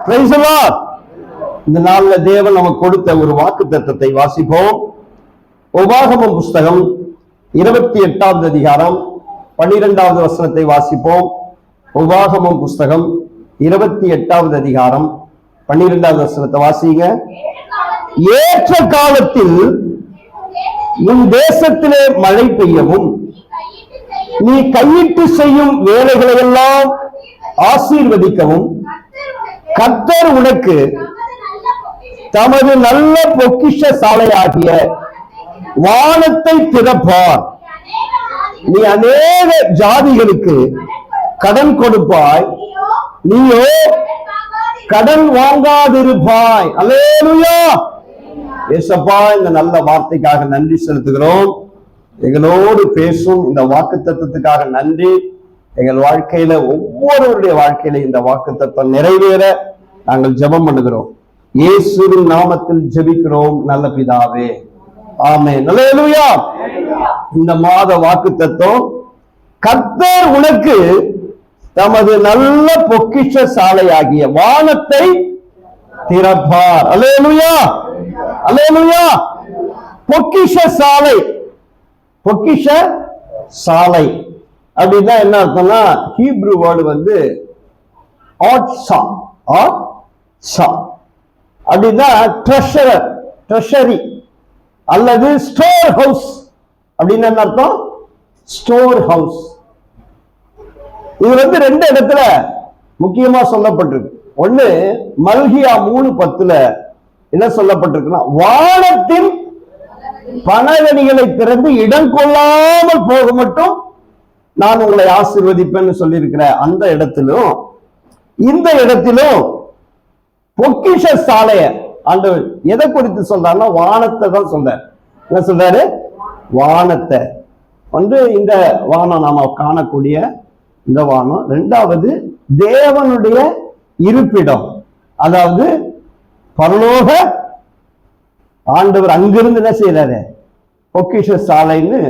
Praise the Lord. இந்த நாள்ல தேவன் நமக்கு கொடுத்த ஒரு வாக்குத்தத்தத்தை வாசிப்போம். உபாகமம் புஸ்தகம் 28வது அதிகாரம் 12வது வசனத்தை வாசிப்போம். உபாகமம் புஸ்தகம் 28வது அதிகாரம் 12வது வசனத்தை வாசிங்க. ஏற்ற காலத்தில் உன் தேசத்திலே மழை பெய்யவும் நீ கையிட்டு செய்யும் வேலைகளை எல்லாம் ஆசீர்வதிக்கவும் கர்த்தர் உனக்கு தமது நல்ல பொக்கிஷ சாலையாகிய வானத்தை திறப்பார். நீ அநேக ஜாதிகளுக்கு கடன் கொடுப்பாய், நீயோ கடன் வாங்காதிருப்பாய். அல்லேலூயா. ஏசப்பா, இந்த நல்ல வார்த்தைக்காக நன்றி செலுத்துகிறோம். எங்களோடு பேசும் இந்த வாக்குத்தத்தத்துக்காக நன்றி. எங்கள் வாழ்க்கையில ஒவ்வொருவருடைய வாழ்க்கையில இந்த வாக்குத்தத்தம் நிறைவேற நாங்கள் ஜெபம் பண்ணுகிறோம். இயேசுவின் நாமத்தில் ஜெபிக்கிறோம் நல்ல பிதாவே, ஆமென். அல்லேலூயா. இந்த மாத வாக்குத்தத்தம், கர்த்தர் உனக்கு தமது நல்ல பொக்கிஷ சாலையாகிய வானத்தை திறப்பார். அல்லேலூயா, அல்லேலூயா. பொக்கிஷ சாலை, பொக்கிஷ சாலை அப்படின்னா என்ன அர்த்தம்னா, ஹீப்ரு வேர்டு ஆட்சா, ஆட்சா அப்படின்னா ட்ரெஷரர், ட்ரெஷரி அல்லது ஸ்டோர் ஹவுஸ் அப்படின்னு என்ன அர்த்தம்? Store house. இது ரெண்டு இடத்துல முக்கியமா சொல்லப்பட்டிருக்கு. ஒண்ணு மல்கியா 3:10 என்ன சொல்லப்பட்டிருக்குன்னா, வானத்தின் பனகனிகளை திறந்து இடம் கொள்ளாமல் போக மட்டும் நான் உங்களை ஆசீர்வதிப்பேன்னு சொல்லியிருக்கிற அந்த இடத்திலும் இந்த இடத்திலும் பொக்கிஷ சாலைய ஆண்டவர் எதை குறித்து சொல்றாருன்னா, வானத்தை தான் சொல்றாரு. என்ன சொல்றாரு? வானத்தை. இந்த வானம் நாம காணக்கூடிய இந்த வானம். இரண்டாவது தேவனுடைய இருப்பிடம், அதாவது பரலோக ஆண்டவர் அங்கிருந்து என்ன செய்யறாரு? பொக்கிஷ சாலைன்னு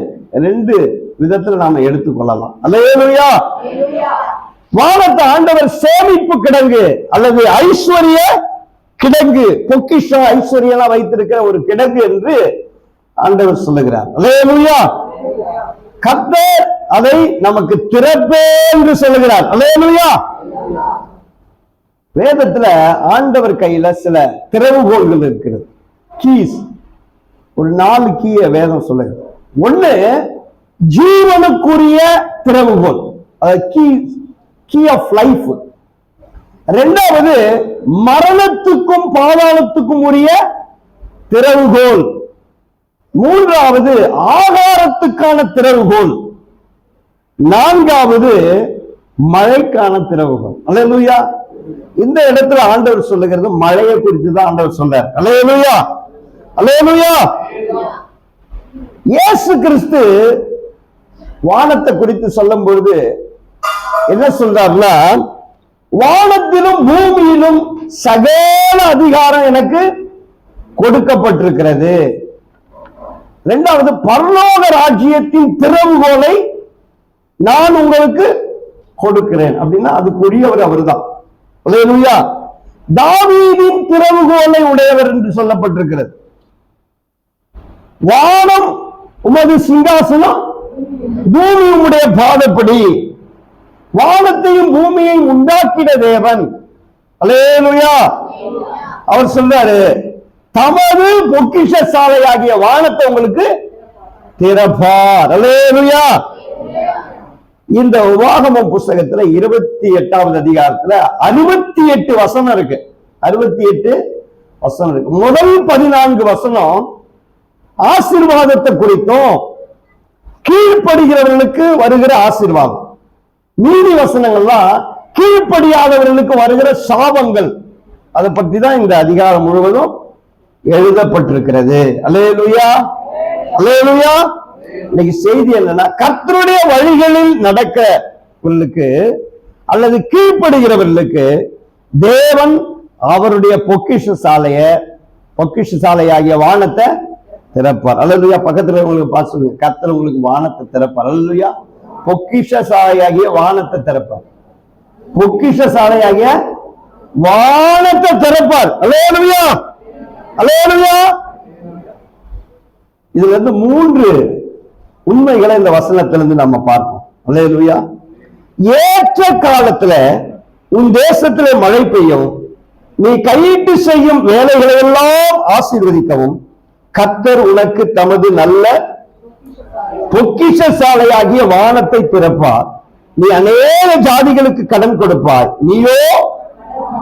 ரெண்டு விதத்துல நாம எடுத்துக்கொள்ளலாம். அல்லேலூயா. வானத்தை ஆண்டவர் சேமிப்பு கிடங்கு அல்லது ஐஸ்வர்ய கிடங்கு, பொக்கிஷம் ஐஸ்வர்யம் வைத்திருக்கிற ஒரு கிடங்கு என்று ஆண்டவர் சொல்லுகிறார். அல்லேலூயா. கர்த்தர் அதை நமக்கு திறப்பே என்று சொல்லுகிறார். அல்லேலூயா. வேதத்துல ஆண்டவர் கையில சில திறவுகோள்கள் இருக்கிறது, கீஸ். ஒரு 4 கீய வேதம் சொல்லுகிறது. ஒண்ணு ஜீவனுக்குரிய திறவுகோல், கீ ஆஃப் லைஃப். இரண்டாவது மரணத்துக்கும் பாதாளத்துக்கும் உரிய திறவுகோல். மூன்றாவது ஆகாரத்துக்கான திறவுகோல். நான்காவது மழைக்கான திறவுகோல். அல்லேலூயா. இந்த இடத்துல ஆண்டவர் சொல்லுகிறது மழையை குறித்து தான் ஆண்டவர் சொல்றார். அல்லேலூயா, அல்லேலூயா. இயேசு கிறிஸ்து வானத்தை குறித்து சொல்லும் பொழுது என்ன சொல்றாருன்னா, வானத்திலும் பூமியிலும் சகல அதிகாரம் எனக்கு கொடுக்கப்பட்டிருக்கிறது. இரண்டாவது பரலோக ராஜ்யத்தின் திறவுகோலை நான் உங்களுக்கு கொடுக்கிறேன் அப்படின்னா அதுக்குரியவர் அவர்தான். அல்லேலூயா. தாவீதின் திறவுகோலை உடையவர் என்று சொல்லப்பட்டிருக்கிறது. வானம் உமது சிங்காசனம், பூமி உம்முடைய பாதப்படி. வானத்தையும் பூமியையும் உண்டாக்கின தேவன். அல்லேலூயா. அவர் சொல்றாரு, தமது பொக்கிஷ சாலையாகிய வானத்தை உங்களுக்கு திறப்பார். அல்லேலூயா. இந்த உபாகமம் புஸ்தகத்துல 28வது அதிகாரத்துல 68 வசனம் இருக்கு. 68 வசனம் இருக்கு. முதல் 14 வசனம் ஆசீர்வாதத்தை குறித்தும் கீழ்ப்படுகிறவர்களுக்கு வருகிற ஆசீர்வாதம். நீதி வசனங்கள்லாம் கீழ்ப்படியாதவர்களுக்கு வருகிற சாபங்கள், அதை பற்றி தான் இந்த அதிகாரம் முழுவதும் எழுதப்பட்டிருக்கிறது. அல்லேலூயா, அல்லேலூயா. இன்னைக்கு செய்தி என்னன்னா, கர்த்தருடைய வழிகளில் நடக்கிறவர்களுக்கு அல்லது கீழ்ப்படுகிறவர்களுக்கு தேவன் அவருடைய பொக்கிஷ சாலையாகிய வானத்தை திறப்பார். அல்லேலூயா. பக்கத்துல உங்களுக்கு பார்த்து, கர்த்தர் உங்களுக்கு வானத்தை திறப்பார். அல்லேலூயா. பொக்கிஷ சாலையாகிய வானத்தை திறப்பார். பொக்கிஷ சாலையாகிய வானத்தை திறப்பார். அல்லேலூயா, அல்லேலூயா. இதுல இருந்து 3 உண்மைகளை இந்த வசனத்திலிருந்து நம்ம பார்ப்போம். அல்லேலூயா. ஏற்ற காலத்துல உன் தேசத்திலே மழை பெய்யும், நீ கையிட்டு செய்யும் வேலைகளை எல்லாம் ஆசீர்வதிக்கவும் கர்த்தர் உனக்கு தமது நல்ல பொக்கிஷசாலையாகிய வானத்தை திறப்பார். நீ அநேக ஜாதிகளுக்கு கடன் கொடுப்பாய், நீயோ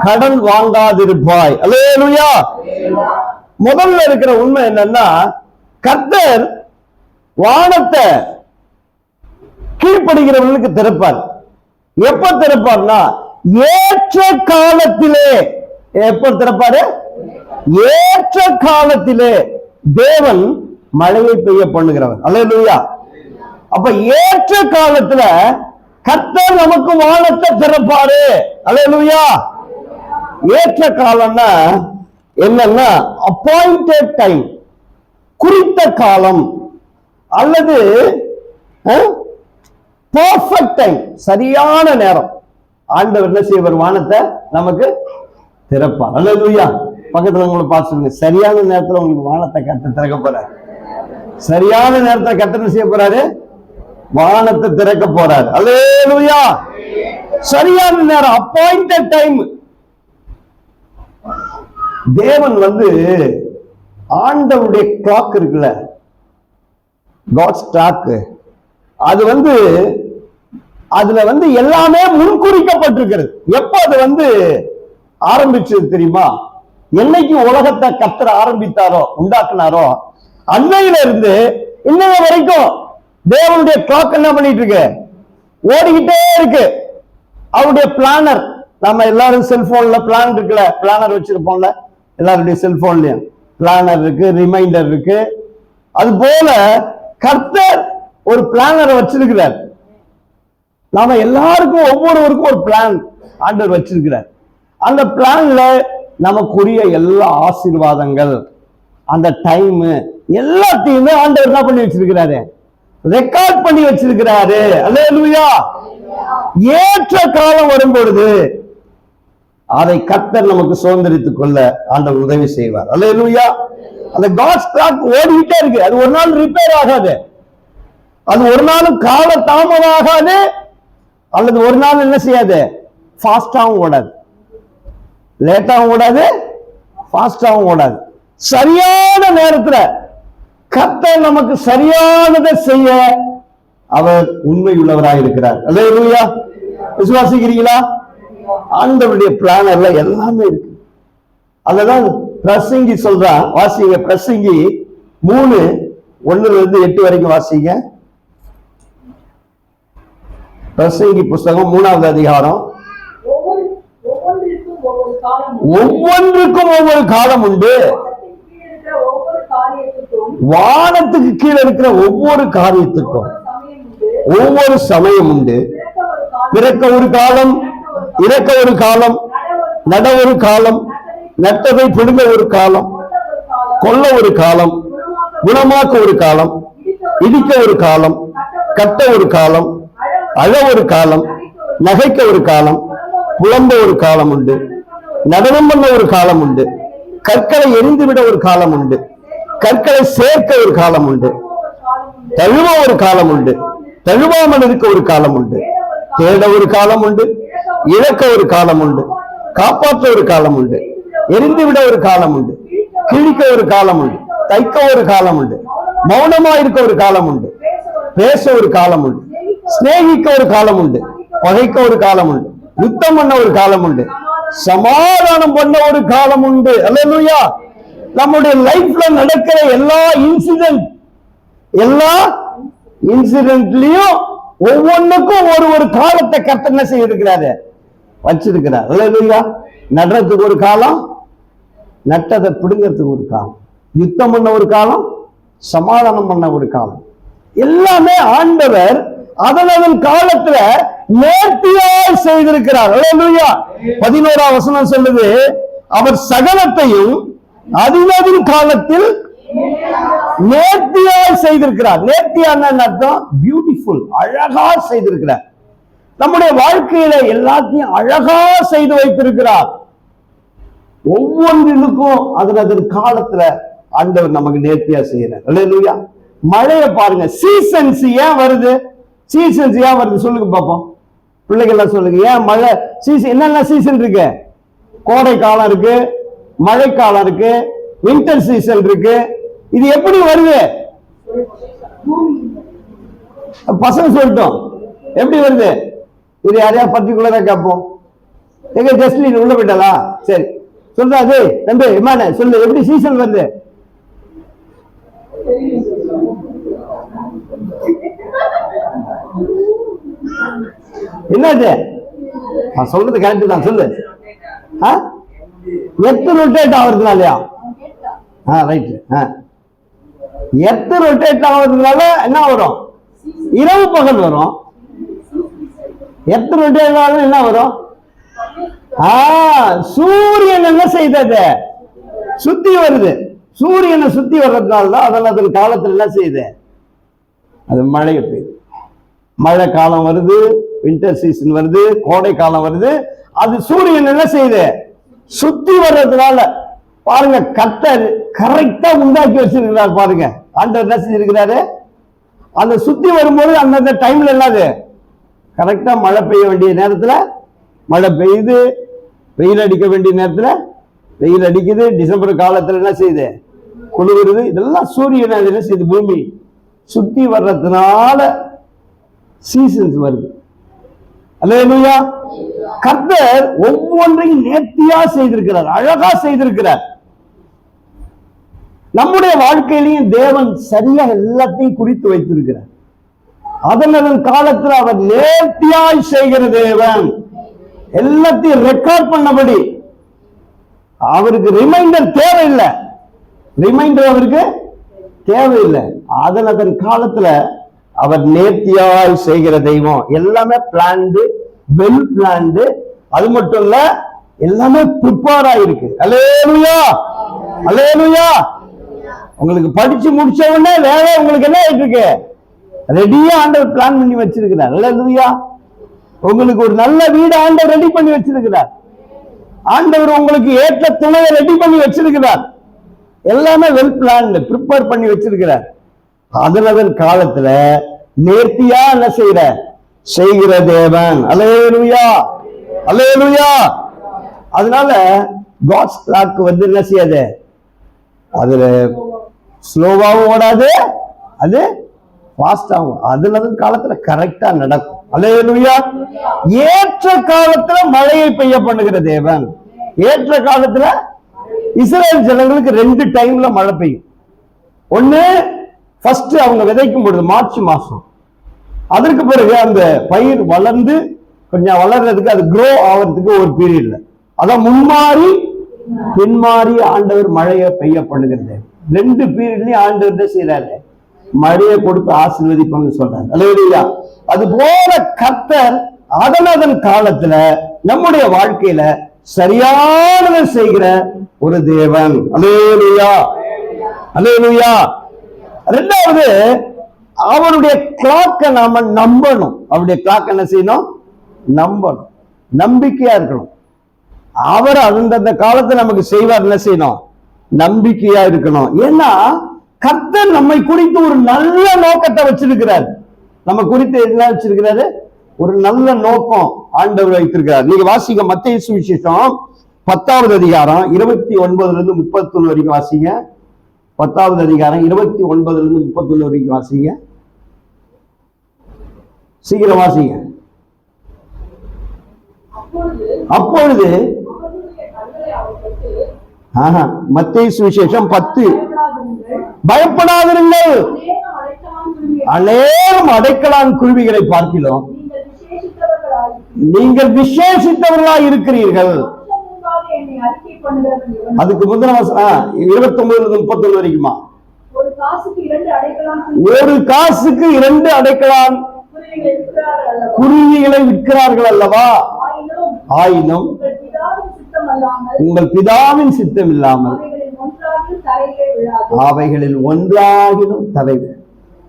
கடன் வாங்காதிருப்பாய். அல்லேலூயா. முதல்ல இருக்கிற உண்மை என்னன்னா, கர்த்தர் வானத்தை கீழ்ப்படுகிறவர்களுக்கு திறப்பார். எப்ப திறப்பார்னா ஏற்ற காலத்திலே. எப்ப திறப்பாரு? ஏற்ற காலத்திலே தேவன் மழையை பெய்ய பண்ணுகிறவர். அல்லேலூயா. அப்ப ஏற்ற காலத்துல கர்த்தர் நமக்கு வானத்தை திறப்பாரு. அல்லேலூயா. ஏற்ற காலம்னா என்னன்னா அப்பாயிண்டட் டைம், குறித்த காலம், அல்லது பெர்ஃபெக்ட் டைம், சரியான நேரம். ஆண்டவர் என்ன செய்வார்? வானத்தை நமக்கு திறப்பார். அல்லேலூயா. பக்கத்துல உங்களை பார்த்து சரியான நேரத்துல உங்களுக்கு வானத்தை கர்த்தர் திறக்க போறாரு. சரியான நேரத்தை கர்த்தர் என்ன செய்ய போறாரு? வானத்தை திறக்க போறாரு. அல்லேலூயா. சரியான நேரம், அப்பாயிண்டட் டைம். தேவன் ஆண்டவருடைய கிளாக் இருக்குல்ல, காட்ஸ் கிளாக், அது அதுல எல்லாமே முன்குறிக்கப்பட்டிருக்கிறது. எப்ப அது ஆரம்பிச்சது தெரியுமா? என்னைக்கு உலகத்தை கர்த்தர் ஆரம்பித்தாரோ, உண்டாக்குனாரோ, அன்னையில இருந்து இன்னைய வரைக்கும் தேவனுடைய கிளாக் என்ன பண்ணிட்டு இருக்கு? ஓடிக்கிட்டே இருக்கு. அவருடைய பிளானர், நம்ம எல்லாரும் செல்போன்ல பிளான் இருக்குல்ல, பிளானர் வச்சிருப்போம்ல, எல்லாருடைய செல்போன்லயும் பிளானர் இருக்கு, ரிமைண்டர் இருக்கு. அது போல கர்த்தர் ஒரு பிளானரை வச்சிருக்கிறார். நாம எல்லாருக்கும் ஒவ்வொருவருக்கும் ஒரு பிளான் ஆண்டவர் வச்சிருக்கிறார். அந்த பிளான்ல நமக்குரிய எல்லா ஆசீர்வாதங்கள், அந்த டைம் எல்லாத்தையுமே ஆண்டவர் என்ன பண்ணி வச்சிருக்கிறாரு? ரெக்கார்ட் பண்ணி வச்சிருக்கிறாரு. அல்லேலூயா. ஏற்ற காலம் வரும் பொழுது அதை கர்த்தர் நமக்கு சுதந்திரித்துக் கொள்ள ஆண்டவர் உதவி செய்வார். அல்லேலூயா. அந்த காட்ஸ் கிளாக் ஓடிக்கிட்டே இருக்கு. அது ஒரு நாள் ரிப்பேர் ஆகாது, அது ஒரு நாளும் கால தாமதம் ஆகாது, அல்லது ஒரு நாள் என்ன செய்யாது? ஃபாஸ்டாகவும் ஓடாது, லேட்டாகவும் ஓடாது, ஃபாஸ்டாகவும் ஓடாது. சரியான நேரத்துல கர்த்தர் நமக்கு சரியானதை செய்ய அவர் உண்மையுள்ளவராக இருக்கிறார். அல்லேலூயா. விசுவாசிக்கிறீங்களா? ஆண்டவருடைய பிளானர்ல எல்லாமே இருக்கு. அததான் பிரசங்கி சொல்றான். வாசிங்க, பிரசங்கி 3:1-8 வரைக்கும் வாசிங்க. பிரசங்கி புஸ்தகம் 3வது அதிகாரம். ஒவ்வொன்றுக்கும் ஒவ்வொரு காலம் உண்டு. வானத்துக்கு கீழே இருக்கிற ஒவ்வொரு காரியத்துக்கும் ஒவ்வொரு சமயம் உண்டு. பிறக்க ஒரு காலம், இறக்க ஒரு காலம், நட ஒரு காலம், நட்டதை பிடுங்க ஒரு காலம், கொல்ல ஒரு காலம், குணமாக்க ஒரு காலம், இடிக்க ஒரு காலம், கட்ட ஒரு காலம், அழ ஒரு காலம், நகைக்க ஒரு காலம், புலம்ப ஒரு காலம் உண்டு. நடனம் பண்ண ஒரு காலம் உண்டு. கற்களை எரிந்துவிட ஒரு காலம் உண்டு. கற்களை சேர்க்க ஒரு காலம் உண்டு. தழுவ ஒரு காலம் உண்டு. தழுவாமல் இருக்க ஒரு காலம் உண்டு. தேட ஒரு காலம் உண்டு. இழக்க ஒரு காலம் உண்டு. காப்பாற்ற ஒரு காலம் உண்டு. எரிந்துவிட ஒரு காலம் உண்டு. கிழிக்க ஒரு காலம் உண்டு. தைக்க ஒரு காலம் உண்டு. மௌனமா இருக்க ஒரு காலம் உண்டு. பேச ஒரு காலம் உண்டு. சிநேகிக்க ஒரு காலம் உண்டு. பகைக்க ஒரு காலம் உண்டு. யுத்தம் பண்ண ஒரு காலம் உண்டு. சமாதானம் பண்ண ஒரு காலம் உண்டு. அல்லேலூயா. நம்முடைய லைஃப்ல நடக்கிற எல்லா இன்சிடென்ட்லயும் ஒவ்வொன்றுக்கும் ஒரு காலத்தை கர்த்தர் என்ன செய்திருக்கிறாரு? வச்சிருக்கிறார். அல்லேலூயா. நடுறதுக்கு ஒரு காலம், நட்டதை பிடுங்கிறதுக்கு ஒரு காலம், யுத்தம் பண்ண ஒரு காலம், சமாதானம் பண்ண ஒரு காலம். எல்லாமே ஆண்டவர் அதன் காலத்துல நேர்த்தியாய் செய்திருக்கிறார். அல்லேலூயா. 11ஆம் வசனம் சொல்லுது, அவர் சகலத்தையும் அதின் காலத்தில் நேர்த்தியாய் செய்திருக்கிறார். நேர்த்தியான அர்த்தம் பியூட்டிஃபுல், அழகா செய்திருக்கிறார். நம்முடைய வாழ்க்கையில எல்லாத்தையும் அழகா செய்து வைத்திருக்கிறார். ஒவ்வொன்றிற்கும் அதன் காலத்துல ஆண்டவர் நமக்கு நேர்த்தியா செய்யறார். அல்லேலூயா. மழையை பாருங்க, சீசன்ஸ் ஏன் வருது? சீசன்ஸ் ஏன் வருது சொல்லுங்க பாப்போம். பிள்ளைகள்லாம் சொல்லுங்க, ஏன் மழை சீசன்? என்னென்ன சீசன் இருக்கு? கோடை காலம் இருக்கு, மழைக்காலம் இருக்கு, வின்டர் சீசன் இருக்கு. இது எப்படி வருது? பசங்க சொல்லட்டும் எப்படி வருது? இது யாரையா பர்டிகுலரா கேட்போம். எங்க ஜஸ்ட்லின் உள்ள போயிட்டாளா? சரி சொல்றா. அது தம்பி இமானே சொல்லு, எப்படி சீசன் வருது? என்னது? சொல்றது கரெக்ட் தான், சொல்லு. எர்த் ரொட்டேட் ஆகுறதுனாலயா? ரைட். எர்த் ரொட்டேட் ஆகுறதுனால என்ன வரும்? இரவு பகல் வரும். எர்த் ரொட்டேட் ஆகுறது என்ன வரும்? சூரியன் என்ன செய்தது? சுத்தி வருது. சூரியனை சுத்தி வர்றதுனால தான் அதன் காலத்துல என்ன செய்யுது? அது மழை பெய்யுது. மழை காலம் வருது, வின்டர் சீசன் வருது, கோடை காலம் வருது. அது சூரியன் என்ன செய்யுது? சுத்தி வர்றதுனால. பாருங்க, கர்த்தர் கரெக்டா உண்டாக்கி வச்சிருக்கிறார். பாருங்க, ஆண்டவர் என்ன செஞ்சிருக்கிறாரு? அந்த சுத்தி வரும்போது அந்த டைம்ல என்னது? கரெக்டா மழை பெய்ய வேண்டிய நேரத்துல மழை பெய்யுது, வெயில் அடிக்க வேண்டிய நேரத்துல வெயில் அடிக்குது. டிசம்பர் காலத்துல என்ன செய்யுது? குளிருது. இதெல்லாம் சூரியன் என்ன செய்யுது? பூமி சுத்தி வர்றதுனால சீசன்ஸ் வருது. அல்லேலூயா. கர்த்தர் ஒவ்வொன்றையும் நேர்த்தியா செய்திருக்கிறார், அழகா செய்திருக்கிறார். நம்முடைய வாழ்க்கையிலையும் தேவன் சரியா எல்லாத்தையும் குறித்து வைத்திருக்கிறார். அதன் காலத்தில் அவர் நேர்த்தியாய் செய்கிற தேவன். எல்லாத்தையும் ரெக்கார்ட் பண்ணபடி. அவருக்கு ரிமைண்டர் தேவையில்லை. ரிமைண்டர் அவருக்கு தேவையில்லை. அதன் காலத்துல அவர் நேர்த்தியாய் செய்கிற தெய்வம். எல்லாமே பிளான்டு, வெல் பிளான்டு. அது மட்டும் இல்ல, எல்லாமே ப்ரிப்பேர் ஆயிருக்கு. அல்லேலூயா, அல்லேலூயா. உங்களுக்கு படிச்சு முடிச்ச உடனே வேலை உங்களுக்கு என்ன ஆயிட்டு இருக்கு? ரெடியா ஆண்டவர் பிளான் பண்ணி வச்சிருக்கிறார். அல்லேலூயா. உங்களுக்கு ஒரு நல்ல வீடு ஆண்டவர் ரெடி பண்ணி வச்சிருக்கிறார். ஆண்டவர் உங்களுக்கு ஏற்ற துணையை ரெடி பண்ணி வச்சிருக்கிறார். எல்லாமே வெல் பிளான், ப்ரிப்பேர் பண்ணி வச்சிருக்கிறார். அதன் காலத்துல நேர்த்தியா என்ன செய்கிற தேவன். அல்லேலூயா, அல்லேலூயா. அதனால காட்ஸ் கிளாக் வந்து என்ன செய்யாது? அதுல ஸ்லோவாவும் ஓடாது, அது ஃபாஸ்டாகும். அதன் காலத்துல கரெக்டா நடக்கும். அல்லேலூயா. ஏற்ற காலத்துல மழையை பெய்ய பண்ணுகிற தேவன். ஏற்ற காலத்துல இஸ்ரேல் ஜனங்களுக்கு 2 டைம்ல மழை பெய்யும். ஒண்ணு ஃபர்ஸ்ட் அவங்க விதைக்கும் பொழுது மார்ச் மாசம். அதற்கு பிறகு அந்த பயிர் வளர்ந்து கொஞ்சம் வளர்றதுக்கு, அது க்ரோ ஆகிறதுக்கு ஒரு பீரியட்ல, அதான் முன்மாறி பின்மாறி ஆண்டவர் மழையை பெய்ய பண்ணுகிறது. 2 பீரியட்லயும் ஆண்டவர் செய்யறாரு, மழையை கொடுத்து ஆசீர்வதிப்பான்னு சொல்றாரு. அல்லேலூயா. அது போல கர்த்தர் அதன் காலத்துல நம்முடைய வாழ்க்கையில சரியானதை செய்கிற ஒரு தேவன். அல்லேலூயா, அல்லேலூயா. ரெண்டாவது, அவருடைய கிளாக்க நாம நம்பணும். அவருடைய கிளாக் என்ன செய்யணும்? நம்பணும், நம்பிக்கையா இருக்கணும். அவர் அந்த காலத்துல நமக்கு செய்வார். என்ன செய்யணும்? நம்பிக்கையா இருக்கணும். ஏன்னா கர்த்தர் நம்மை குறித்து ஒரு நல்ல நோக்கத்தை வச்சிருக்கிறார். நம்ம குறித்து என்ன வச்சிருக்கிறாரு? ஒரு நல்ல நோக்கம் ஆண்டவர் வைத்திருக்கிறார். நீங்க வாசிங்க மத்தேயு சுவிசேஷம் 10வது அதிகாரம் 29 இருந்து 31 வரைக்கும் வாசிங்க. 10வது அதிகாரம் 29 இருந்து 31 வரைக்கும் வாசிங்க. சீக்கிரம் வாசிங்க. அப்பொழுது மத்தேயு சுவிசேஷம் 10, பயப்படாதிருங்கள், அநேகம் அடைக்கலான் குருவிகளை பார்க்கிறோம், நீங்கள் விசேஷித்தவர்களாய் இருக்கிறீர்கள். அதுக்கு முந்தின 29 31 வரைக்குமா? ஒரு காசுக்கு 2 அடைக்கலான் குருவிகளை விற்கிறார்கள் அல்லவா? ஆயினும் உங்கள் பிதாவின் சித்தம் இல்லாமல் அவைகளில் ஒன்றாகிலும் தரைவு.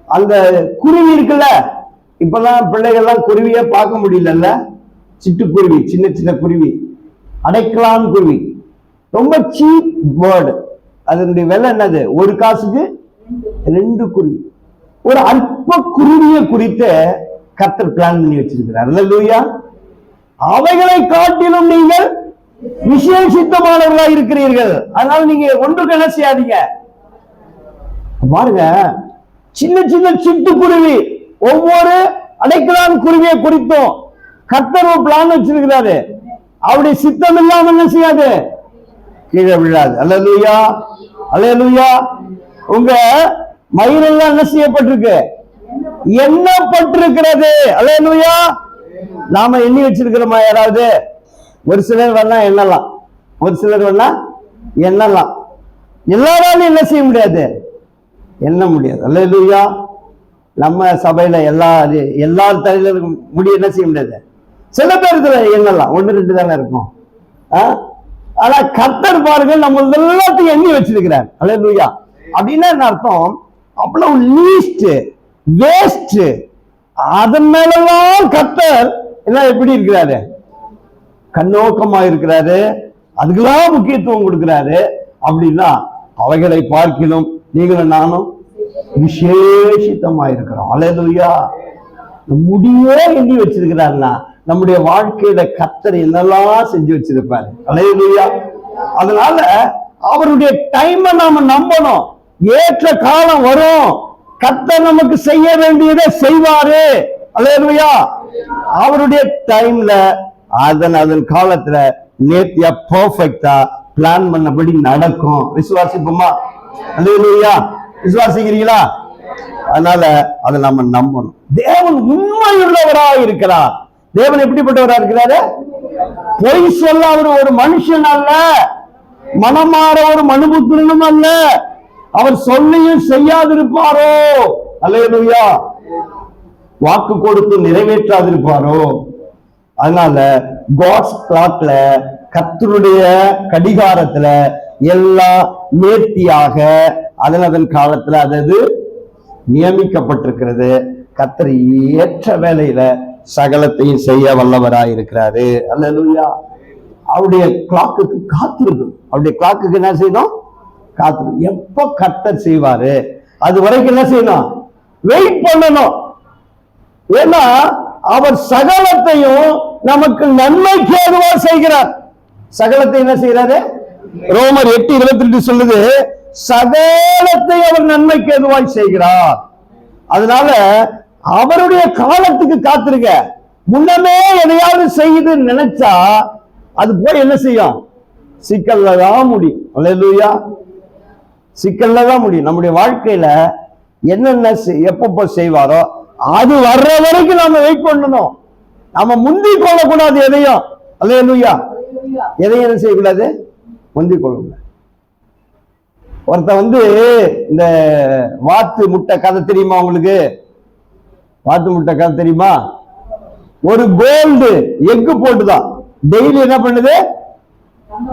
அந்த குருவி இருக்குல்ல, இப்பதான் பிள்ளைகள்லாம் குருவியே பார்க்க முடியல. சிட்டுக்குருவி, சின்ன சின்ன குருவி, அடைக்கலான் குருவி. ரொம்ப சீப் பேர்டு. அதனுடைய விலை என்னது? ஒரு காசுக்கு 2 குருவி. ஒரு அற்ப குருவியை குறித்து கர்த்தர் பிளான் பண்ணி வச்சிருக்கிறார். அல்லேலூயா. அவைகளை காட்டிலும் நீங்கள் விசேஷித்தமானவர்களாக இருக்கிறீர்கள். அதனால நீங்க ஒன்றுக்கு என்ன செய்யாதீங்க. பாருங்க, சின்ன சின்ன சிட்டுக்குருவி, ஒவ்வொரு அடைக்கலான் குருவியை குறித்தும் கர்த்தர் ஒரு பிளான் வச்சிருக்கிறாரு. அவருடைய சித்தம் இல்லாம என்ன செய்யாது, கீழே விழாது. அல்லேலூயா, அல்லேலூயா. உங்க மயிரெல்லாம் என்ன செய்யப்பட்டிருக்கு? எண்ணப்பட்டிருக்கிறது. அல்லேலூயா. நாம எண்ணி வச்சிருக்கிறோமா? யாராவது? ஒரு சிலர் வேணா எண்ணலாம், ஒரு சிலர் வேணா எண்ணலாம். எல்லாராலும் என்ன செய்ய முடியாது, எண்ண முடியாது. அல்லேலூயா. நம்ம சபையில எல்லா தலையில முடி என்ன செய்ய முடியாது. சில பேருக்கு எண்ணலாம், 1 2 தானே இருக்கும். ஆனா கர்த்தர் பாருங்க, நம்ம எல்லாத்தையும் எண்ணி வச்சிருக்கிறார். அல்லேலூயா. அப்படின்னா என்ன அர்த்தம்? அவ்வளவு லீஸ்ட் வேஸ்ட், அதன் மேலதான் கர்த்தர் எல்லாம் எப்படி இருக்கிறாரு, கண்ணோக்கமா இருக்கிறாரு, அதுக்கெல்லாம் முக்கியத்துவம் கொடுக்கிறாரு. அப்படின்னா அவைகளை பார்க்கிலும் நீங்களும் நானும் விசேஷித்தமா இருக்கிறோம். அல்லேலூயா. முடியே எண்ணி வச்சிருக்கிறாருன்னா நம்முடைய வாழ்க்கையில கர்த்தர் என்னெல்லாம் செஞ்சு வச்சிருப்பாரு. அல்லேலூயா. அதனால அவருடைய டைமை நாம நம்பணும். ஏற்ற காலம் வரும், கர்த்தர் நமக்கு செய்ய வேண்டியதை செய்வாரு. அல்லேலூயா. அவருடைய டைம்ல அதன் காலத்துல நேர்த்தியா பெர்ஃபெக்ட்டா பிளான் பண்ணபடி நடக்கும். விசுவாசிப்போமா? அல்லேலூயா. விசுவாசிக்கிறீங்களா? அதனால அதை நம்ம நம்பணும். தேவன் உண்மையுள்ளவராக இருக்கிறார். தேவன் எப்படிப்பட்டவராக இருக்கிறாரு? பொய் சொல்ல அவர் ஒரு மனுஷன் அல்ல, மனமாற ஒரு மனுபுத்திரனும் அல்ல. அவர் சொல்லியும் செய்யாதிருப்பாரோ? அல்லேலூயா. வாக்கு கொடுத்து நிறைவேற்றாதிருப்பாரோ? அதனால காட்ஸ் கிளாக்ல, கர்த்தருடைய கடிகாரத்துல எல்லாம் நேர்த்தியாக அதன் காலத்துல அது நியமிக்கப்பட்டிருக்கிறது. கர்த்தர் ஏற்ற வேலையில சகலத்தையும் செய்ய வல்லவராய் இருக்கிறாரு. அல்லேலூயா. அவருடைய கிளாக்குக்கு காத்திருக்கும். அவருடைய கிளாக்குக்கு என்ன செய்யணும்? காத்திருக்கும். எப்ப கர்த்தர் செய்வாரு அது வரைக்கும் என்ன செய்யணும்? வெயிட் பண்ணணும். ஏன்னா அவர் சகலத்தையும் நமக்கு நன்மைக்கு ஏதுவா செய்கிறார். சகலத்தை என்ன செய்யறாரு? ரோமர் 8:22 சொல்லுது, சகலத்தை அவர் நன்மைக்கு ஏதுவாய் செய்கிறார். அதனால அவருடைய காலத்துக்கு காத்திருக்க. முன்னமே எதையாவது செய்து நினைச்சா அது போய் என்ன செய்யும்? சிக்கல்ல தான் முடியும். அல்லேலூயா. சிக்கல்ல தான் முடியும். நம்முடைய வாழ்க்கையில என்னென்ன எப்பப்போ செய்வாரோ அது வர்ற வரைக்கும் நாம வெயிட் பண்ணணும். நாம முந்தி கொள்ளக்கூடாது எதையும். அல்லேலூயா. எதையும் என்ன செய்யக்கூடாது? முந்தி கொள்ளக்கூடாது. ஒருத்த இந்த வாத்து முட்டை கதை தெரியுமா உங்களுக்கு? வாத்து முட்டை கதை தெரியுமா? ஒரு கோல்டு எக்கு போட்டுதான் டெய்லி என்ன பண்ணுது?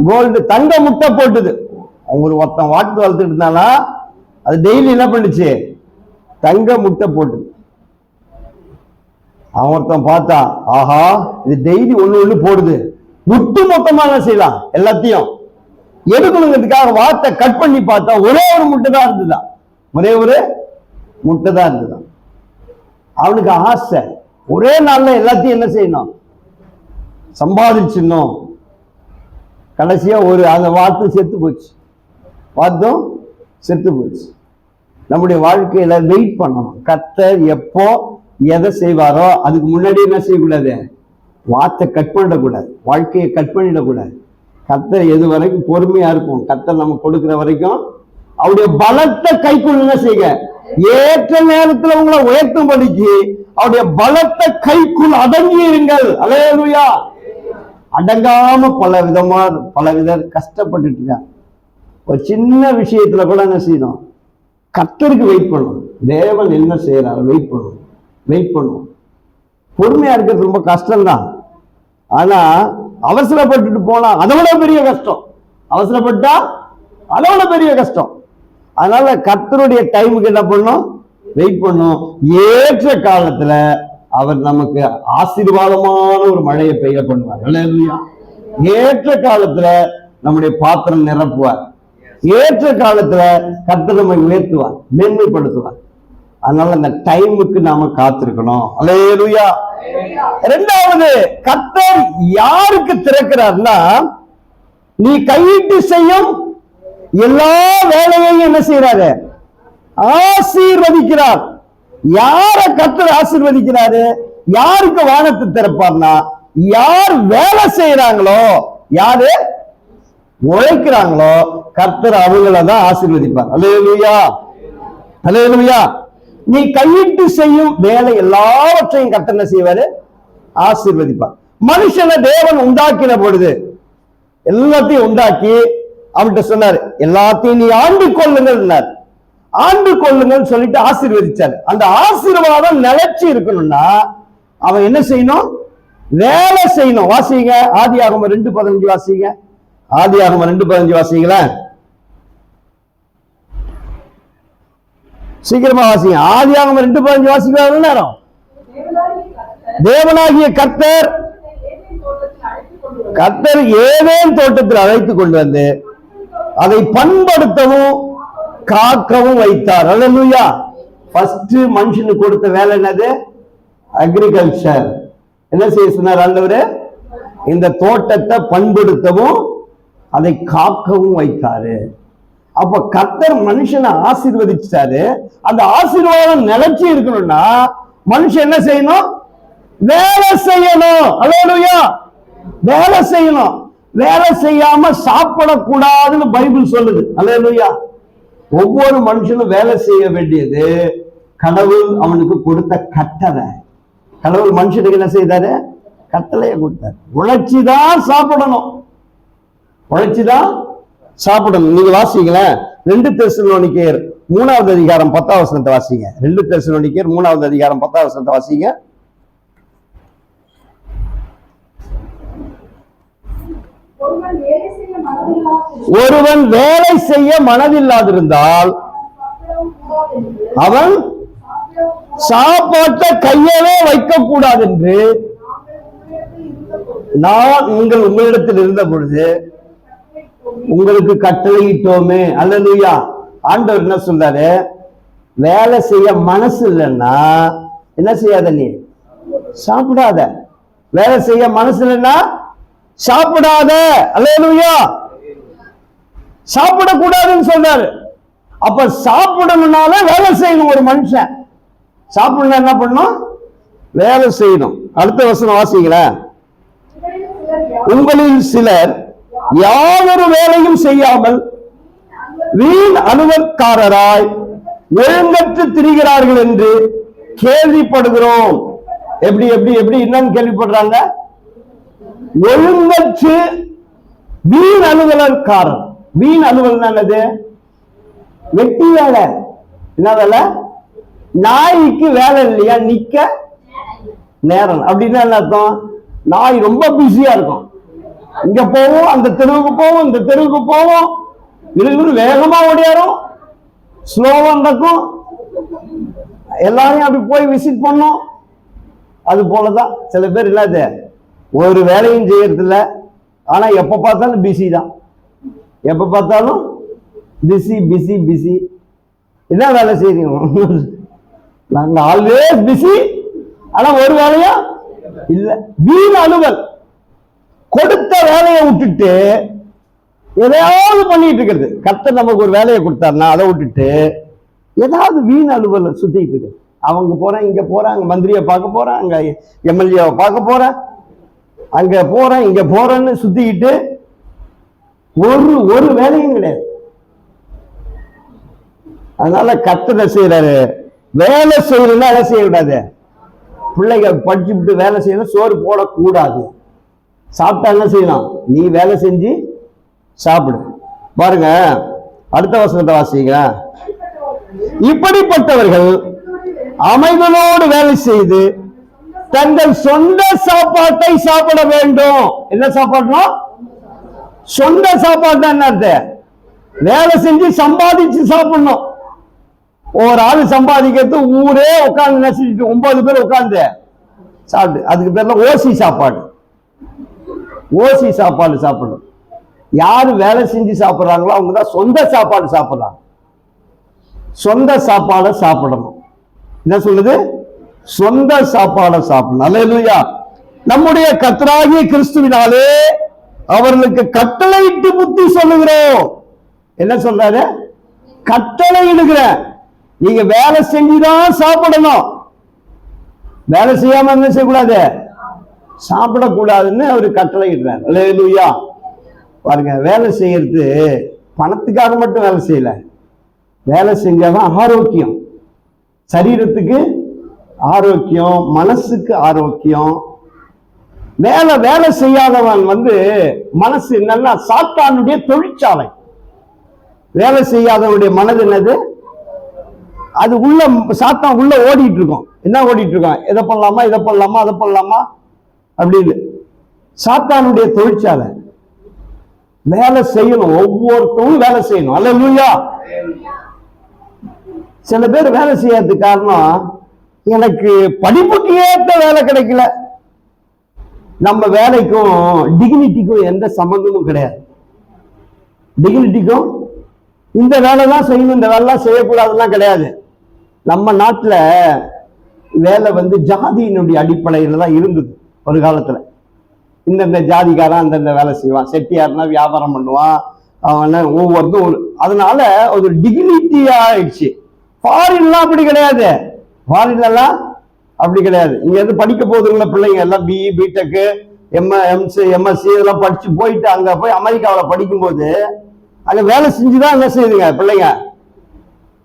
கோல்டு தங்க முட்டை போட்டுது. ஒருத்தன் வாட்டு வளர்த்துட்டு இருந்தானா அது டெய்லி என்ன பண்ணுச்சு? தங்க முட்டை போட்டுது. அவன் ஒருத்தன் பார்த்தான், ஆஹா இது டெய்லி ஒண்ணு போடுது, முட்டு மொத்தமா என்ன செய்யலாம், எல்லாத்தையும் எடுக்கணுங்கிறதுக்காக வார்த்தை கட் பண்ணி பார்த்தா ஒரே ஒரு முட்டை தான் இருந்துதான். ஒரே ஒரு முட்டை தான் இருந்துதான். அவனுக்கு ஆசை, ஒரே நாள்ல எல்லாத்தையும் என்ன செய்யணும், சம்பாதிச்சிடணும். கடைசியா அந்த வார்த்தை செத்து போச்சு. வார்த்தும் செத்து போச்சு. நம்முடைய வாழ்க்கையில வெயிட் பண்ணணும். கர்த்தர் எப்போ எதை செய்வாரோ அதுக்கு முன்னாடி என்ன செய்யக்கூடாது? வார்த்தை கட் பண்ணிடக்கூடாது, வாழ்க்கையை கட் பண்ணிடக்கூடாது. கர்த்தர் எது வரைக்கும் பொறுமையா இருக்கும், கர்த்தர் நம்ம கொடுக்கிற வரைக்கும் அவருடைய பலத்தை கைக்குள் என்ன செய்ய, ஏற்ற நேரத்தில் உங்களை உயர்த்தும்படிக்கு அவருடைய பலத்தை கைக்குள் அடங்கி இருங்கள். அல்லேலூயா. அடங்காம பலவிதர் கஷ்டப்பட்டுட்டு இருக்காங்க. ஒரு சின்ன விஷயத்துல கூட என்ன செய்யணும், கர்த்தருக்கு வெயிட் பண்ணணும். தேவன் என்ன செய்யறாரு வெயிட் பண்ணணும், வெயிட் பண்ணுவோம். பொறுமையா இருக்கிறது ரொம்ப கஷ்டம்தான். ஆனா அவசரப்பட்டுட்டு போனா அதை விட பெரிய கஷ்டம். அவசரப்பட்டா அதை விட பெரிய கஷ்டம். அதனால கர்த்தருடைய டைமுக்கு என்ன பண்ணும், வெயிட் பண்ணும். ஏற்ற காலத்துல அவர் நமக்கு ஆசீர்வாதமான ஒரு மழையை பெய்ய பண்ணுவார். அல்லேலூயா. ஏற்ற காலத்துல நம்முடைய பாத்திரம் நிரப்புவார். ஏற்ற காலத்துல கர்த்தர் நம்மை உயர்த்துவார், மேன்மைப்படுத்துவார். அதனால அந்த டைமுக்கு நாம காத்திருக்கணும். அல்லேலூயா. இரண்டாவது, கர்த்தர் யாருக்கு திறக்கிறார்னா, நீ கையிட்டு செய்யும் எல்லா வேலையையும் என்ன செய்யறாரு? ஆசீர்வதிக்கிறார். யார கர்த்தர் ஆசீர்வதிக்கிறாரு? யாருக்கு வானத்தை திறப்பார்னா, யார் வேலை செய்யறாங்களோ, யாரு உழைக்கிறாங்களோ, கர்த்தர் அவங்களதான் ஆசீர்வதிப்பார். அல்லேலூயா, அல்லேலூயா. நீ கையிட்டு செய்யும் வேலை எல்லாவற்றையும் கர்த்தர் என்ன செய்வாரு? ஆசீர்வதிப்பார். மனுஷனை தேவன் உண்டாக்கின பொழுது, எல்லாத்தையும் உண்டாக்கி அவன்கிட்ட சொன்னாரு, எல்லாத்தையும் நீ ஆண்டு கொள்ளுங்கள், ஆண்டு கொள்ளுங்கள் சொல்லிட்டு ஆசீர்வதிச்சாரு. அந்த ஆசீர்வாதம் நிலைச்சு இருக்கணும்னா அவன் என்ன செய்யணும்? வேலை செய்யணும். வாசிங்க, ஆதியாகமம் 2:15 வாசிங்க. ஆதியாகமம் 2:15 வாசிங்களா, சீக்கிரமா வாசிங்க. ஆதியாகமம் 2:15 வாசிக்கலாம். நேரம் தேவனாகிய கர்த்தர் ஏதேன் தோட்டத்தில் அழைத்து கொண்டு வந்து அதை பண்படுத்தவும் காக்கவும் வைத்தார். அல்லேலூயா. ஃபர்ஸ்ட் மனுஷனுக்கு கொடுத்த வேலை என்னது? அக்ரிகல்ச்சர். என்ன செய்ய சொன்னார் ஆண்டவரே? இந்த தோட்டத்தை பண்படுத்தவும் அதை காக்கவும் வைத்தாரு. அப்ப கர்த்தர் மனுஷனை ஆசீர்வதிச்சாரு. அந்த ஆசீர்வாதம் நிலைச்சு இருக்கணும்னா மனுஷன் என்ன செய்யணும்? வேலை செய்யணும். அல்லேலூயா. வேலை செய்யணும். வேலை செய்யாம சாப்பிடக்கூடாதுன்னு பைபிள் சொல்லுது. அல்லேலூயா. ஒவ்வொரு மனுஷனும் வேலை செய்ய வேண்டியது கடவுள் அவனுக்கு கொடுத்த கட்டளை. கடவுள் மனுஷனுக்கு என்ன செய்தாரு? கட்டளையை கொடுத்தாரு. உழைச்சிதான் சாப்பிடணும், உழைச்சிதான் சாப்பிடணும். நீங்க வாசிங்களேன், 2 தெசலோனிக்கேயர் 3வது அதிகாரம் 10வது வசனத்தை வாசிங்க. 2 தெசலோனிக்கேயர் 3வது அதிகாரம் 10வது வசனத்தை வாசிங்க. ஒருவன் வேலை செய்ய மனதில்லாதிருந்தால் அவன் சாப்பாட்டை கையவே வைக்க கூடாது என்று நான் உங்களிடத்தில் இருந்த பொழுது உங்களுக்கு கட்டளையிட்டோமே. அல்லேலூயா. ஆண்டவர் என்ன சொல்றாரு? வேலை செய்ய மனசு இல்லைன்னா என்ன செய்யாத? நீ சாப்பிடாத. வேலை செய்ய மனசு இல்லைன்னா சாப்பிடாத. அல்லேலூயா. சாப்பிடக்கூடாதுன்னு சொல்றாரு. அப்ப சாப்பிடணும்னால வேலை செய்யணும். ஒரு மனுஷன் சாப்பிடணும் என்ன பண்ணணும்? வேலை செய்யணும். அடுத்த வசனம் வாசிங்களா. உங்களில் சிலர் யாவொரு வேலையும் செய்யாமல் வீண் அலுவல்காரராய் ஒழுங்கற்று திரிகிறார்கள் என்று கேள்விப்படுகிறோம். எப்படி எப்படி எப்படி என்னன்னு கேள்விப்படுறாங்க? ஒழுங்கற்று வீண் அலுவலர்காரர். வீண் அலுவல் என்னது? வெட்டி வேலை. என்ன வேலை? நாய்க்கு வேலை இல்லையா? நிக்க நேரம். அப்படின்னா என்ன அர்த்தம்? நாய் ரொம்ப பிஸியா இருக்கும். இங்க போவோம், அந்த தெருவுக்கு போவோம், இந்த தெருவுக்கு போவோம், இவரு வேகமா ஓடியாரும், ஸ்லோவா நடக்கும், எல்லாரையும் அப்படி போய் விசிட் பண்ணோம். அது போலதான் சில பேர் இல்லாத ஒரு வேலையும் செய்யறது இல்லை. ஆனா எப்ப பார்த்தாலும் பிஸி தான். எப்ப பார்த்தாலும் பிஸி பிஸி பிஸி. என்ன வேலை செய்றீங்க? நாங்க ஆல்வேஸ் பிஸி. ஆனா ஒரு வேலையா இல்ல. வீண் அலுவல். கொடுத்த வேலையை விட்டுட்டு எதையாவது பண்ணிட்டு இருக்கிறது. கர்த்தர் நமக்கு ஒரு வேலையை கொடுத்தாருன்னா அதை விட்டுட்டு ஏதாவது வீண் அலுவல் சுத்திட்டு இருக்கு. அவங்க போறேன், இங்க போறேன், அங்க மந்திரியை பார்க்க போறேன், அங்க எம்எல்ஏவை பார்க்க போறேன், அங்க போறேன், இங்க போறேன்னு சுத்திக்கிட்டு ஒரு வேலையும் கிடையாது. அதனால கர்த்தர் செய்யறாரு, வேலை செய்யணும்னா வேலை செய்யக்கூடாது. பிள்ளைங்க படிச்சுட்டு வேலை செய்யணும், சோறு போடக்கூடாது. சாப்பிட்டா என்ன செய்யலாம்? நீ வேலை செஞ்சு சாப்பிடு. பாருங்க அடுத்த வசனத்தை வாசிங்க. இப்படிப்பட்டவர்கள் அமைதலோடு வேலை செய்து தங்கள் சொந்த சாப்பாட்டை சாப்பிட வேண்டும். என்ன சாப்பாடுனா? சொந்த சாப்பாடு. என்ன வேலை செஞ்சு சம்பாதிச்சு சாப்பிடணும். ஒரு ஆளு சம்பாதிக்கிறது ஊரே உட்கார்ந்து நசிட்டு 9 பேர் உட்கார்ந்து சாப்பிட்டு, அதுக்கு பேர்ல ஓசி சாப்பாடு. ஓசி சாப்பாடு சாப்பிடணும். யாரு வேலை செஞ்சு சாப்பிட்றாங்களோ அவங்க தான் சொந்த சாப்பாடு சாப்பிட்றாங்க. சொந்த சாப்பாடை சாப்பிடணும். என்ன சொல்லுது? சொந்த சாப்பாடை சாப்பிடணும். அல்லேலூயா. நம்முடைய கர்த்தராகிய கிறிஸ்துவினாலே அவர்களுக்கு கட்டளையிட்டு புத்தி சொல்லுகிறோம். என்ன சொல்றாரு? கட்டளை இடுகிற. நீங்க வேலை செஞ்சுதான் சாப்பிடணும். வேலை செய்யாம என்ன செய்யக்கூடாது? சாப்பிடக்கூடாதுன்னு அவரு கட்டளை இடுறாரு. அல்லேலூயா. பாருங்க, வேலை செய்யறது பணத்துக்காக மட்டும் வேலை செய்யல. வேலை செஞ்சாதான் ஆரோக்கியம், சரீரத்துக்கு ஆரோக்கியம், மனசுக்கு ஆரோக்கியம். வேலை செய்யாதவன் மனசு என்னன்னா சாத்தானுடைய தொழிற்சாலை. வேலை செய்யாதவனுடைய மனது என்னது? அது உள்ள சாத்தான் உள்ள ஓடிட்டு இருக்கும். என்ன ஓடிட்டு இருக்கான்? இதை பண்ணலாமா, இதை பண்ணலாமா, அதை பண்ணலாமா அப்படின்னு. சாத்தானுடைய தொழிற்சாலை. வேலை செய்யணும், ஒவ்வொருத்தரும் வேலை செய்யணும். அல்லேலூயா. சில பேர் வேலை செய்யறதுக்கு காரணம், எனக்கு படிப்புக்கு ஏற்ற வேலை கிடைக்கல. நம்ம வேலைக்கும் டிக்னிட்டிக்கும் எந்த சம்பந்தமும் கிடையாது. டிக்னிட்டிக்கும் இந்த வேலை தான் செய்யணும், இந்த வேலை செய்யக்கூடாதுலாம் கிடையாது. நம்ம நாட்டுல வேலை ஜாதியினுடைய அடிப்படையில தான் இருந்தது ஒரு காலத்துல. இந்தந்த ஜாதிக்காரன் அந்தந்த வேலை செய்வான். செட்டியார்னா வியாபாரம் பண்ணுவான், அவன் ஒவ்வொருத்தரும் அதனால ஒரு டிக்னிட்டி ஆயிடுச்சு. ஃபாரின்லாம் அப்படி கிடையாது. ஃபாரின்லாம் அப்படி கிடையாது. இங்க இருந்து படிக்க போகுதுங்கள பிள்ளைங்க எல்லாம் பிஇ, பிடெக், எம்எஸ்சி இதெல்லாம் படிச்சு போயிட்டு அங்க போய் அமெரிக்காவில் படிக்கும்போது அங்க வேலை செஞ்சுதான் என்ன செய்யுதுங்க பிள்ளைங்க?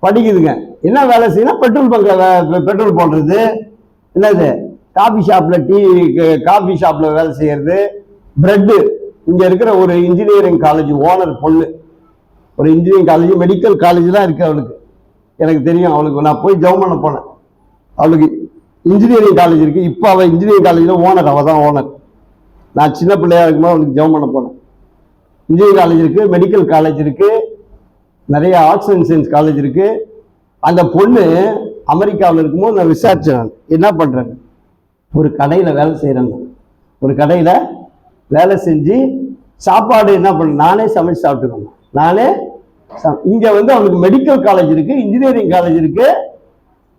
படிக்குதுங்க. என்ன வேலை செய்யணும்? பெட்ரோல் பங்க்ல பெட்ரோல் போடுறது, என்னது காபி ஷாப்ல காபி ஷாப்ல வேலை செய்யறது, பிரெட்டு. இங்க இருக்கிற ஒரு இன்ஜினியரிங் காலேஜ் ஓனர் பொண்ணு, ஒரு இன்ஜினியரிங் காலேஜ் மெடிக்கல் காலேஜ் தான் இருக்கு அவளுக்கு. எனக்கு தெரியும் அவளுக்கு. நான் போய் ஜெபம் பண்ண போனேன். அவளுக்கு இன்ஜினியரிங் காலேஜ் இருக்கு. இப்போ அவள் இன்ஜினியரிங் காலேஜ்ல ஓனர், அவள் தான் ஓனர். நான் சின்ன பிள்ளையா இருக்கும்போது அவளுக்கு ஜெபம் பண்ண போனேன். இன்ஜினியரிங் காலேஜ் இருக்கு, மெடிக்கல் காலேஜ் இருக்கு, நிறைய ஆர்ட்ஸ் அண்ட் சயின்ஸ் காலேஜ் இருக்கு. அந்த பொண்ணு அமெரிக்காவில் இருக்கும்போது நான் விசாரிச்சேன், என்ன பண்றேன்னு. ஒரு கடையில வேலை செய்யறாங்க. ஒரு கடையில வேலை செஞ்சு சாப்பாடு என்ன பண்ண, நானே சமைச்சு சாப்பிட்டுக்கணும். நானே இங்க அவனுக்கு மெடிக்கல் காலேஜ் இருக்கு, இன்ஜினியரிங் காலேஜ் இருக்கு,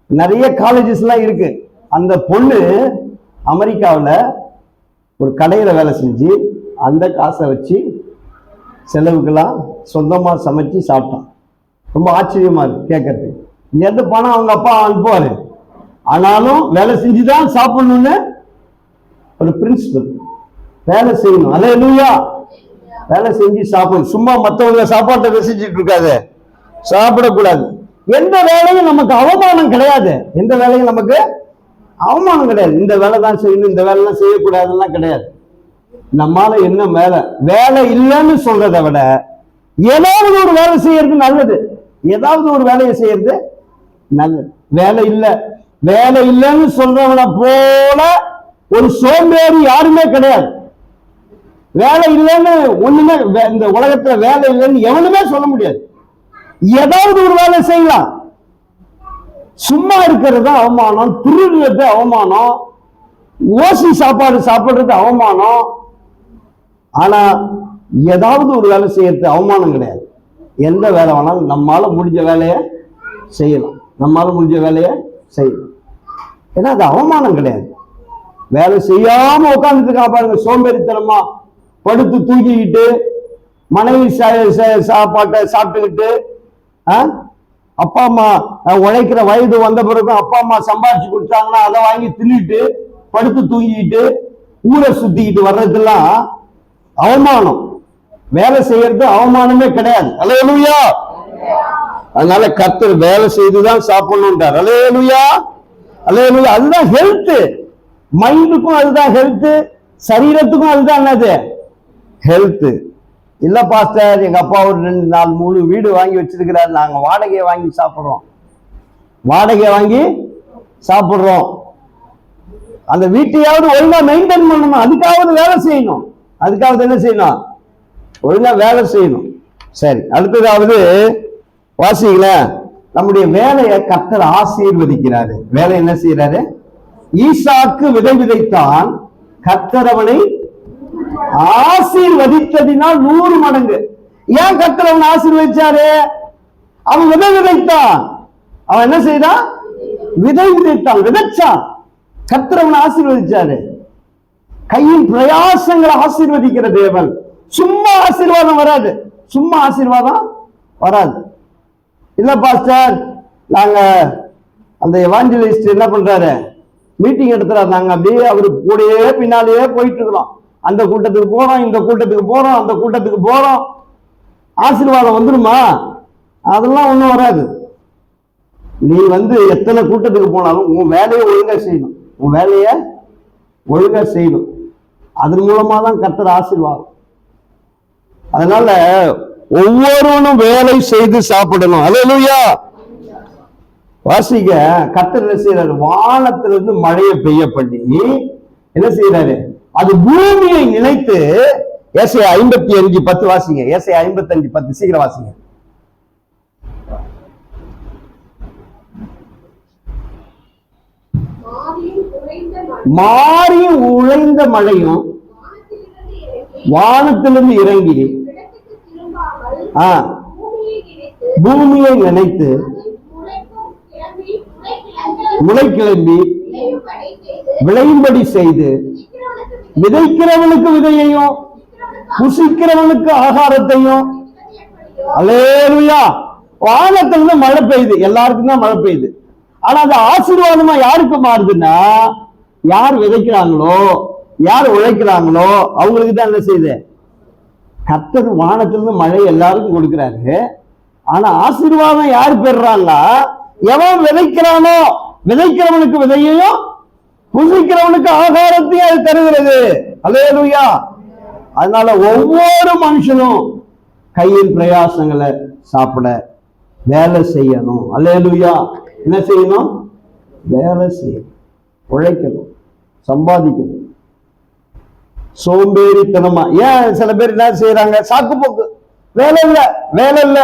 நிறைய காலேஜஸ் எல்லாம் இருக்கு. அந்த பொண்ணு அமெரிக்காவில் ஒரு கடையில வேலை செஞ்சு அந்த காசை வச்சு செலவுக்கெல்லாம் சொந்தமா சமைச்சு சாப்பிட்டான். ரொம்ப ஆச்சரியமா இருக்கு கேட்கறதுக்கு. இங்க இருந்து பணம் அவங்க அப்பா அனுப்புவாரு, ஆனாலும் வேலை செஞ்சுதான் சாப்பிடணும்னு ஒரு பிரின்சிபல். வேலை செய்யணும். அல்லேலூயா. வேலை செஞ்சு சாப்பிடணும். சும்மா மற்றவங்க சாப்பாட்டை ரசிச்சுட்டு இருக்காது, சாப்பிடக்கூடாது. எந்த வேலையும் நமக்கு அவமானம் கிடையாது. எந்த வேலையும் நமக்கு அவமானம் கிடையாது. இந்த வேலை தான் செய்யணும், இந்த வேலை எல்லாம் செய்யக்கூடாதுலாம் கிடையாது. நம்மால என்ன வேலை? வேலை இல்லைன்னு சொல்றதை விட ஏதாவது ஒரு வேலை செய்யறது நல்லது. ஏதாவது ஒரு வேலையை செய்யறது நல்லது. வேலை இல்லை, வேலை இல்லைன்னு சொல்றவனை போல ஒரு சோம்பேறி யாருமே கிடையாது. வேலை இல்லைன்னு ஒண்ணுமே இந்த உலகத்துல வேலை இல்லைன்னு எவனுமே சொல்ல முடியாது. ஏதாவது ஒரு வேலை செய்யலாம். சும்மா இருக்கிறது அவமானம், திருடுறது அவமானம், ஓசி சாப்பாடு சாப்பிடுறது அவமானம். ஆனா ஏதாவது ஒரு வேலை செய்யறது அவமானம் கிடையாது. எந்த வேலை வேணாலும் நம்மால முடிஞ்ச வேலையை செய்யலாம். நம்மால முடிஞ்ச வேலையை செய்யலாம். ஏன்னா அது அவமானம் கிடையாது. வேலை செய்யாம உட்காந்துட்டு பாருங்க, சோம்பேறித்தனமா படுத்து தூக்கிக்கிட்டு, மனைவி சாப்பாட்டை சாப்பிட்டுக்கிட்டு, அப்பா அம்மா உழைக்கிற வயது வந்த பிறகு அப்பா அம்மா சம்பாதிச்சு கொடுத்தாங்கன்னா அதை வாங்கி தின்னுட்டு படுத்து தூங்கிக்கிட்டு ஊரை சுத்திக்கிட்டு வர்றதெல்லாம் அவமானம். வேலை செய்யறது அவமானமே கிடையாது. அல்லேலூயா. அதனால கர்த்தர் வேலை செய்துதான் சாப்பிடணும்ன்றார். அல்லேலூயா, அல்லேலூயா. அதுதான் ஹெல்த். மைண்டுக்கும் அதுதான் ஹெல்த், சரீரத்துக்கும் அதுதான் என்னது ஹெல்த். இல்ல பாஸ்டர், எங்க அப்பா ஒரு 2 4 3 வீடு வாங்கி வச்சிருக்கிறாரு, நாங்க வாடகையை வாங்கி சாப்பிடுறோம். வாடகை வாங்கி சாப்பிடுறோம். அந்த வீட்டையாவது ஒழுங்கா மெயின்டைன் பண்ணணும். அதுக்காவது வேலை செய்யணும். அதுக்காவது என்ன செய்யணும்? ஒழுங்கா வேலை செய்யணும். சரி, அடுத்ததாவது வாசிக்கல. நம்முடைய வேலையை கர்த்தர் ஆசீர்வதிக்கிறாரு. வேலை என்ன செய்யறாரு? ஈசாக்கு விதை விதைத்தான், கர்த்தர் அவனை ஆசீர்வதித்ததினால் 100 மடங்கு. ஏன் கர்த்தர் அவன் ஆசீர்வதிச்சாரு? அவன் விதை விதைத்தான். அவன் என்ன செய்தான்? விதை விதைத்தான், விதைச்சான். கர்த்தர் அவன் ஆசீர்வதிச்சாரு. கையின் பிரயாசங்களை ஆசீர்வதிக்கிற தேவன். சும்மா ஆசீர்வாதம் வராது, சும்மா ஆசீர்வாதம் வராது. இல்ல பாஸ்டர், நாங்க அந்த எவாஞ்சலிஸ்ட் என்ன பண்றாரு, மீட்டிங் எடுத்துறாரு, நாங்க அப்படியே அவரு கூடயே பின்னாலேயே போயிட்டு இருக்கிறோம். அந்த கூட்டத்துக்கு போறோம், இந்த கூட்டத்துக்கு போறோம், அந்த கூட்டத்துக்கு போறோம். ஆசீர்வாதம் வந்துருமா? அதெல்லாம் ஒண்ணும் வராது. நீ எத்தனை கூட்டத்துக்கு போனாலும் உன் வேலையை ஒழுங்கா செய்யணும், உன் வேலையை ஒழுங்கா செய்யணும். அதன் மூலமா தான் கர்த்தர் ஆசீர்வாதம். அதனால ஒவ்வொருவனும் வேலை செய்து சாப்பிடணும். அல்லேலூயா. வாசிக்க, கர்த்தர் என்ன செய்யறாரு? வானத்திலிருந்து மழையை பெய்ய பண்ணி என்ன செய்யறாரு? அது பூமியை நினைத்து. ஏசாயா 55:10 வாசிங்க. ஏசாயா 55:10 சீக்கிரம் வாசிங்க. மாறி உழைந்த மழையும் வானத்திலிருந்து இறங்கி பூமியை நினைத்து முளை கிளம்பி விளையும்படி செய்து விதைக்கிறவனுக்கு விதையையும் புசிக்கிறவனுக்கு ஆகாரத்தையும். அல்லேலூயா. வானத்திலிருந்து மழை பெய்யுது, எல்லாருக்கும் தான் மழை பெய்யுது. ஆனா அது ஆசீர்வாதமா யாருக்கு மாறுதுன்னா, யார் விதைக்கிறாங்களோ, யார் உழைக்கிறாங்களோ அவங்களுக்கு தான் என்ன செய்யுது? கர்த்தர் வானத்திலிருந்து மழை எல்லாருக்கும் கொடுக்கிறாரு. ஆனா ஆசீர்வாதம் யார் பெறுறாங்களா? எவன் விதைக்கிறானோ, விதைக்கிறவனுக்கு விதையையும் புசிக்கிறவனுக்கு ஆகாரத்தையும் அது தருகிறது. அல்லேலூயா. அதனால ஒவ்வொரு மனுஷனும் கையின் பிரயாசங்களை சாப்பிட வேலை செய்யணும். அல்லேலூயா. என்ன செய்யணும்? வேலை செய்யணும், உழைக்கணும், சம்பாதிக்கணும். சோம்பேறித்தனமா ஏன் சில பேர் என்ன செய்யறாங்க? சாக்கு போக்கு. வேலை இல்ல, வேலை இல்ல,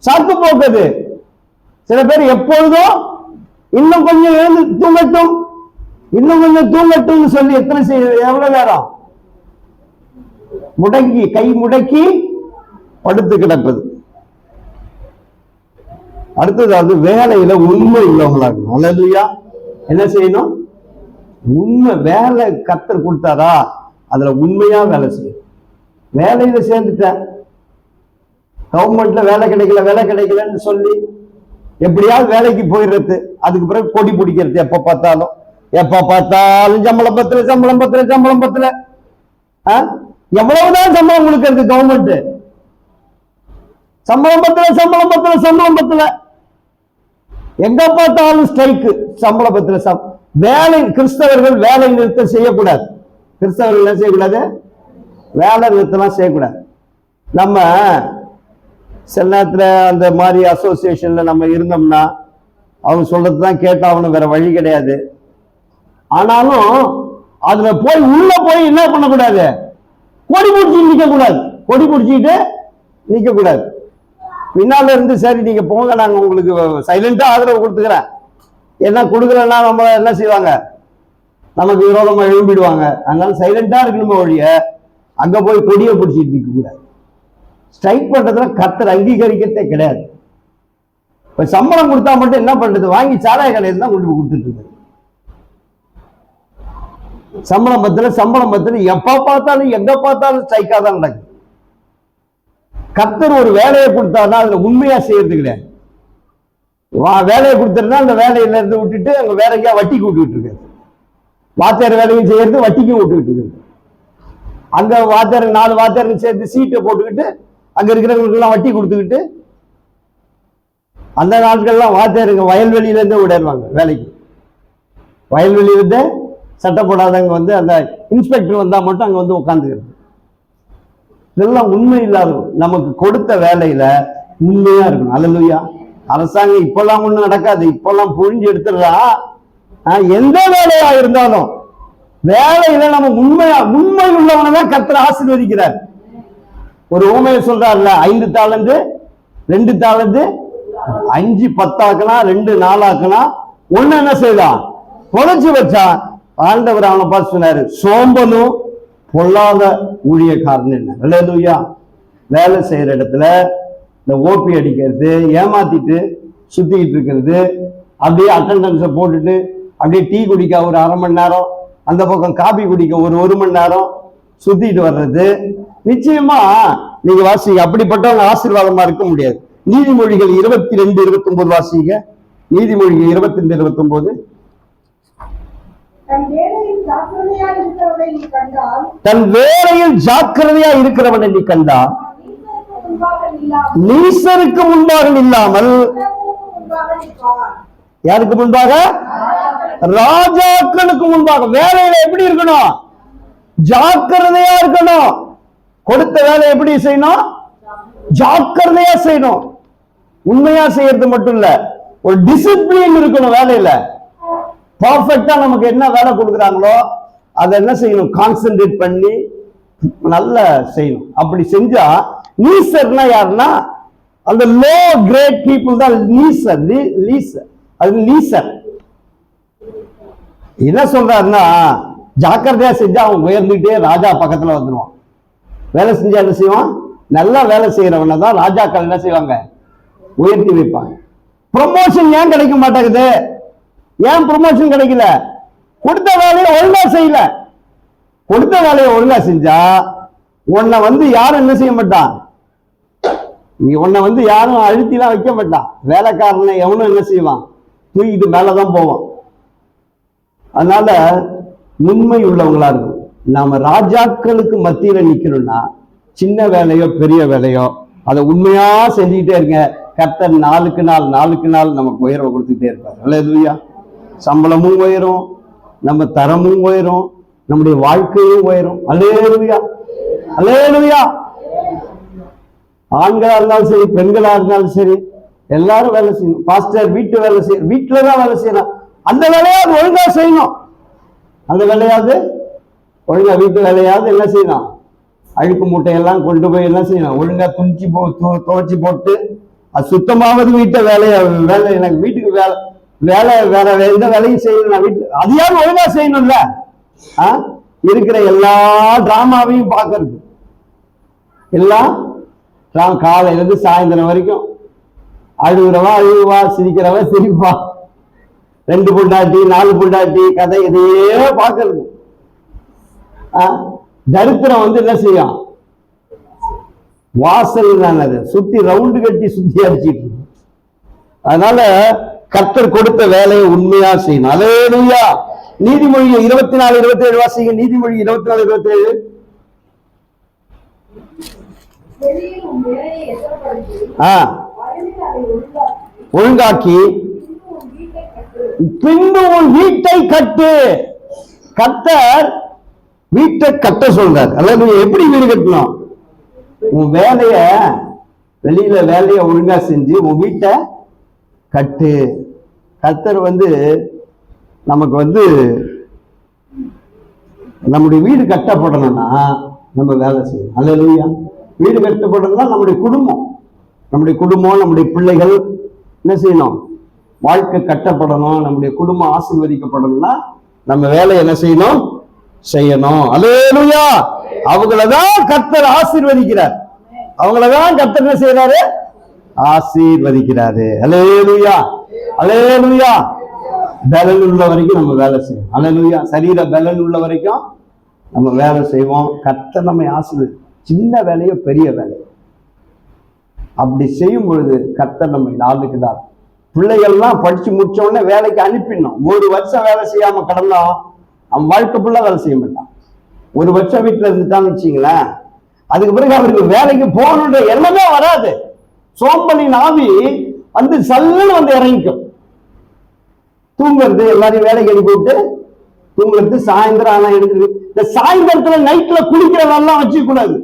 சாக்கு போக்குது. சில பேர் எப்பொழுதும் இன்னும் கொஞ்சம் எழுந்து தூங்கட்டும், இன்னும் கொஞ்சம் தூங்கட்டும் சொல்லி எத்தனை எவ்வளவு நேரம் முடங்கி, கை முடக்கி படுத்து கிடப்பது. அடுத்தது வேலையில உண்மை உள்ளவங்களா இருக்கணும். அல்லேலூயா. என்ன செய்யணும்? உண்மை. வேலை கர்த்தர் கொடுத்தாரா, அதுல உண்மையா வேலை செய்யணும். வேலையில சேர்ந்துட்டேன், கவர்மெண்ட்ல வேலை கிடைக்கல, வேலை கிடைக்கலன்னு சொல்லி எப்படியாவது வேலைக்கு போயிடுறது. அதுக்கு பிறகு கொடி பிடிக்கிறது. எப்ப பார்த்தாலும் சம்பளம் பத்தல, சம்பளம் பத்தல, சம்பளம் பத்தல. எவ்வளவுதான் சம்பளம் கொடுக்கறது கவர்மெண்ட்? சம்பளம் பத்தல, சம்பளம் பத்தல, சம்பளம் பத்தல. எங்க பார்த்தாலும் ஸ்ட்ரைக்கு, சம்பளம் பத்தல. வேலை, கிறிஸ்தவர்கள் வேலை நிறுத்தம் செய்யக்கூடாது. கிறிஸ்தவர்கள் என்ன செய்யக்கூடாது? வேலை நிறுத்தம் செய்யக்கூடாது. நம்ம சில நேரத்துல அந்த மாதிரி அசோசியேஷன்ல நம்ம இருந்தோம்னா அவங்க சொல்றதுதான் கேட்டாகணும், வேற வழி கிடையாது. ஆனாலும் அதுல போய் உள்ள போய் என்ன பண்ணக்கூடாது? கொடி பிடிச்சிட்டு நிக்க கூடாது. கொடி பிடிச்சிட்டு நிக்க கூடாது. பின்னால இருந்து சரி நீங்க போங்க, நாங்க உங்களுக்கு சைலண்டா ஆதரவு கொடுத்துக்கிறேன், என்ன கொடுக்கலன்னா நம்ம என்ன செய்வாங்க? நமக்கு விரோதமா எழும்பிடுவாங்க. அதனால சைலண்டா இருக்கணுமே ஒழிய அங்க போய் கொடியை பிடிச்சிட்டு நிக்க கூடாது. ஸ்ட்ரைக் பண்றதுல கர்த்தர் அங்கீகரிக்கிறதே கிடையாது. இப்ப சம்பளம் கொடுத்தா மட்டும் என்ன பண்றது? வாங்கி சாராய கடையில் தான் கொண்டு போய் கொடுத்துட்டு இருக்கு. சம்பளம் பத்தல, சம்பளம் பத்தல, எப்ப பார்த்தாலும் எங்க பார்த்தாலும் ஸ்ட்ரைக்கா தான் நடக்குது. கர்த்தர் ஒரு வேலையை கொடுத்தாருன்னா அதுல உண்மையா செய்யறது கிடையாது. வேலையை கொடுத்துருந்தா அந்த வேலையில இருந்து விட்டுட்டு அங்க வேற எங்கேயா வட்டிக்கு விட்டுக்கிட்டு இருக்காரு. வாத்தியார் வேலையும் செய்யறது, வட்டிக்கும் விட்டுக்கிட்டு இருக்காரு. அங்க வாத்தியார் 4 வாத்தியாருக்கு சேர்த்து சீட்டை போட்டுக்கிட்டு அங்க இருக்கிறவங்களுக்கு எல்லாம் வட்டி கொடுத்துக்கிட்டு, அந்த நாட்கள்லாம் வாத்தியாருங்க வயல்வெளியில இருந்தே விடைவாங்க வேலைக்கு. வயல்வெளியில இருந்து சட்டை போடாதவங்க அந்த இன்ஸ்பெக்டர் வந்தா மட்டும் அங்க உட்காந்துக்கிறது. இதெல்லாம் உண்மை இல்லாத. நமக்கு கொடுத்த வேலையில உண்மையா இருக்கணும். அல்லேலூயா. அரசாங்கம் இப்பெல்லாம் ஒண்ணும் நடக்காது, இப்பெல்லாம் புழிஞ்சு எடுத்துடுறா. எந்த வேலையா இருந்தாலும் வேலையில நம்ம உண்மை உள்ளவனை தான் கர்த்தர் ஆசீர்வதிக்கிறார். ஒரு ஊமையை சொல்றாருல, 5 தாலந்து 2 தாலந்து 5 10 ஆக்கலாம், 2 4 ஆக்கலாம், 1 என்ன செய்தான்? புதைச்சு வச்சான். ஆண்டவர் அவனை பார்த்து சொன்னாரு, சோம்பனும் பொல்லாத ஊழியக்காரன் என்ன? அல்லேலூயா. வேலை செய்யற இடத்துல இந்த ஓபி அடிக்கிறது, ஏமாத்திட்டு சுத்திக்கிட்டு இருக்கிறது, அப்படியே அட்டண்டன்ஸை போட்டுட்டு அப்படியே டீ குடிக்க ஒரு அரை மணி நேரம், அந்த பக்கம் காபி குடிக்க ஒரு மணி நேரம் சுத்திட்டு வர்றது, நிச்சயமா நீங்க வாசிங்க, அப்படிப்பட்டவங்க ஆசீர்வாதமா இருக்க முடியாது. நீதிமொழிகள் 22:29 வாசிங்க. நீதிமொழிகள் 22:29. தன் வேலையில் ஜாக்கிரதையா இருக்கிறவனை நீ கண்டால் நீசருக்கு முன்பாக இல்லாமல் யாருக்கு முன்பாக? ராஜாக்களுக்கு முன்பாக. வேலையில எப்படி இருக்கணும்? ஜாக்கிரதையா இருக்கணும். கொடுத்த வேலை எப்படி செய்யணும்? ஜாக்கிரதையா செய்யணும். உண்மையா செய்யறது மட்டும் இல்ல, ஒரு டிசிப்ளின் இருக்கணும் வேலையில. பர்ஃபெக்டா நமக்கு என்ன வேலை கொடுக்குறாங்களோ அதை என்ன செய்யணும்? கான்சென்ட்ரேட் பண்ணி நல்லா செய்யணும். அப்படி செஞ்சா, நீசர்னா யாருன்னா அந்த லோ கிரேட் பீப்புள் தான் நீசர். அது நீசர். என்ன சொல்றாருன்னா, ஜாக்கிரதையா செஞ்சா அவன் உயர்ந்துட்டே ராஜா பக்கத்துல வந்துடுவான். வேலை செஞ்சா என்ன செய்வான்? நல்லா வேலை செய்யறவனை தான் ராஜாக்கள் என்ன செய்வாங்க? உயர்த்தி வைப்பாங்க. ப்ரொமோஷன் ஏன் கிடைக்க மாட்டேங்குது? ஏன் ப்ரொமோஷன் கிடைக்கல? கொடுத்த வேலையை ஒழுங்கா செய்யல. கொடுத்த வேலையை ஒழுங்கா செஞ்சா உன்னை யாரும் என்ன செய்ய மாட்டான்? உன்னை யாரும் அழுத்திலாம் வைக்க மாட்டான். வேலைக்காரனை எவனும் என்ன செய்வான்? தூக்கிட்டு மேலதான் போவான். அதனால உண்மை உள்ளவங்களா இருக்கும். நாம ராஜாக்களுக்கு மத்தியில நிக்கணும்னா, சின்ன வேலையோ பெரிய வேலையோ அதை உண்மையா செஞ்சுக்கிட்டே இருங்க. கர்த்தர் நாளுக்கு நாள் நமக்கு உயர்வை கொடுத்துக்கிட்டே இருப்பார். அல்லேலூயா. சம்பளமும் உயரும், நம்ம தரமும் உயரும், நம்முடைய வாழ்க்கையும் உயரும். அல்லேலூயா, அல்லேலூயா. ஆண்களா இருந்தாலும் சரி, பெண்களா இருந்தாலும் சரி, எல்லாரும் வேலை செய்யணும். பாஸ்டர் வீட்டு வேலை செய்யணும், வீட்டுலதான் வேலை செய்யணும். அந்த வேலையாவது ஒழுங்கா செய்யணும். அந்த வேலையாவது ஒழுங்கா, வீட்டு வேலையாவது என்ன செய்யணும்? அழுக்கு மூட்டையெல்லாம் கொண்டு போய் என்ன செய்யணும்? ஒழுங்கா துவைச்சி போட்டு அது சுத்தமாவது வீட்டை வேலை எனக்கு வீட்டுக்கு வேலை வேற எந்த வேலையும் செய்யணும். நான் வீட்டுல அதையாவது ஒழுங்கா செய்யணும்ல. இருக்கிற எல்லா டிராமாவையும் பார்க்கறது, எல்லாம் காலையில இருந்து சாயந்தரம் வரைக்கும் அழுகுறவா அழுகுவா, சிரிக்கிறவா சிரிப்பா, 2 பொண்டாட்டி 4 பொண்டாட்டி கதை இதையே பார்க்கறது. தரித்திரம் என்ன செய்யும்? வாசல் தான் அது சுத்தி ரவுண்டு கட்டி சுத்தி அடிச்சிட்டு. அதனால கர்த்தர் கொடுத்த வேலையை உண்மையா செய்யணும். அல்லேலூயா. நீதிமொழி 24:27 வாசிங்க. நீதிமொழி 24:27. ஒழுங்காக்கி பின்பு உன் வீட்டை கட்டு. கர்த்தர் வீட்டை கட்ட சொல்றார். அல்லது எப்படி வீடு கட்டணும்? உன் வேலைய வெளியில வேலையை ஒழுங்கா செஞ்சு உன் வீட்டை கட்டு. கர்த்தர் நமக்கு நம்முடைய வீடு கட்டப்படணும்னா நம்ம வேலை செய்யணும். அல்லேலூயா. வீடு கட்டப்படணும்னா நம்முடைய குடும்பம், நம்முடைய பிள்ளைகள் என்ன செய்யணும்? வாழ்க்கை கட்டப்படணும். நம்முடைய குடும்பம் ஆசீர்வதிக்கப்படணும்னா நம்ம வேலை என்ன செய்யணும்? அல்லேலூயா. அவங்களதான் கர்த்தர் ஆசீர்வதிக்கிறார். அவங்களதான் கர்த்தர் என்ன செய்யறாரு? ஆசீர்வதிக்கிறாரு. அல்லேலூயா, அல்லேலூயா. பலன் உள்ள வரைக்கும் நம்ம வேலை செய்வோம். அல்லேலூயா. சரீர பலன் உள்ள வரைக்கும் நம்ம வேலை செய்வோம். கர்த்தர் நம்மை ஆசீர்வதி. சின்ன வேலையோ பெரிய வேலை அப்படி செய்யும் பொழுது கர்த்தர் நம்மை நாளுக்கு நாள். பிள்ளைகள்லாம் படிச்சு முடிச்ச உடனே வேலைக்கு அனுப்பிடணும். 1 வருஷம் வேலை செய்யாம கடந்தோம், அவன் வாழ்க்கை ஃபுல்லா வேலை செய்ய மாட்டான். 1 வருஷம் வீட்டுல இருந்துட்டான்னு வச்சுங்களேன், அதுக்கு பிறகு அவருக்கு வேலைக்கு போகணுன்ற எண்ணமே வராது. சோம்பலின் ஆவி சல்லுன்னு இறங்கிக்கும். தூங்குறது, எல்லாரையும் வேலைக்கு அனுப்பி விட்டு தூங்குறது, சாயந்தரம் ஆனா எடுக்குது. இந்த சாயந்தரத்துல நைட்ல குளிக்கிறதெல்லாம் வச்சுக்க கூடாது.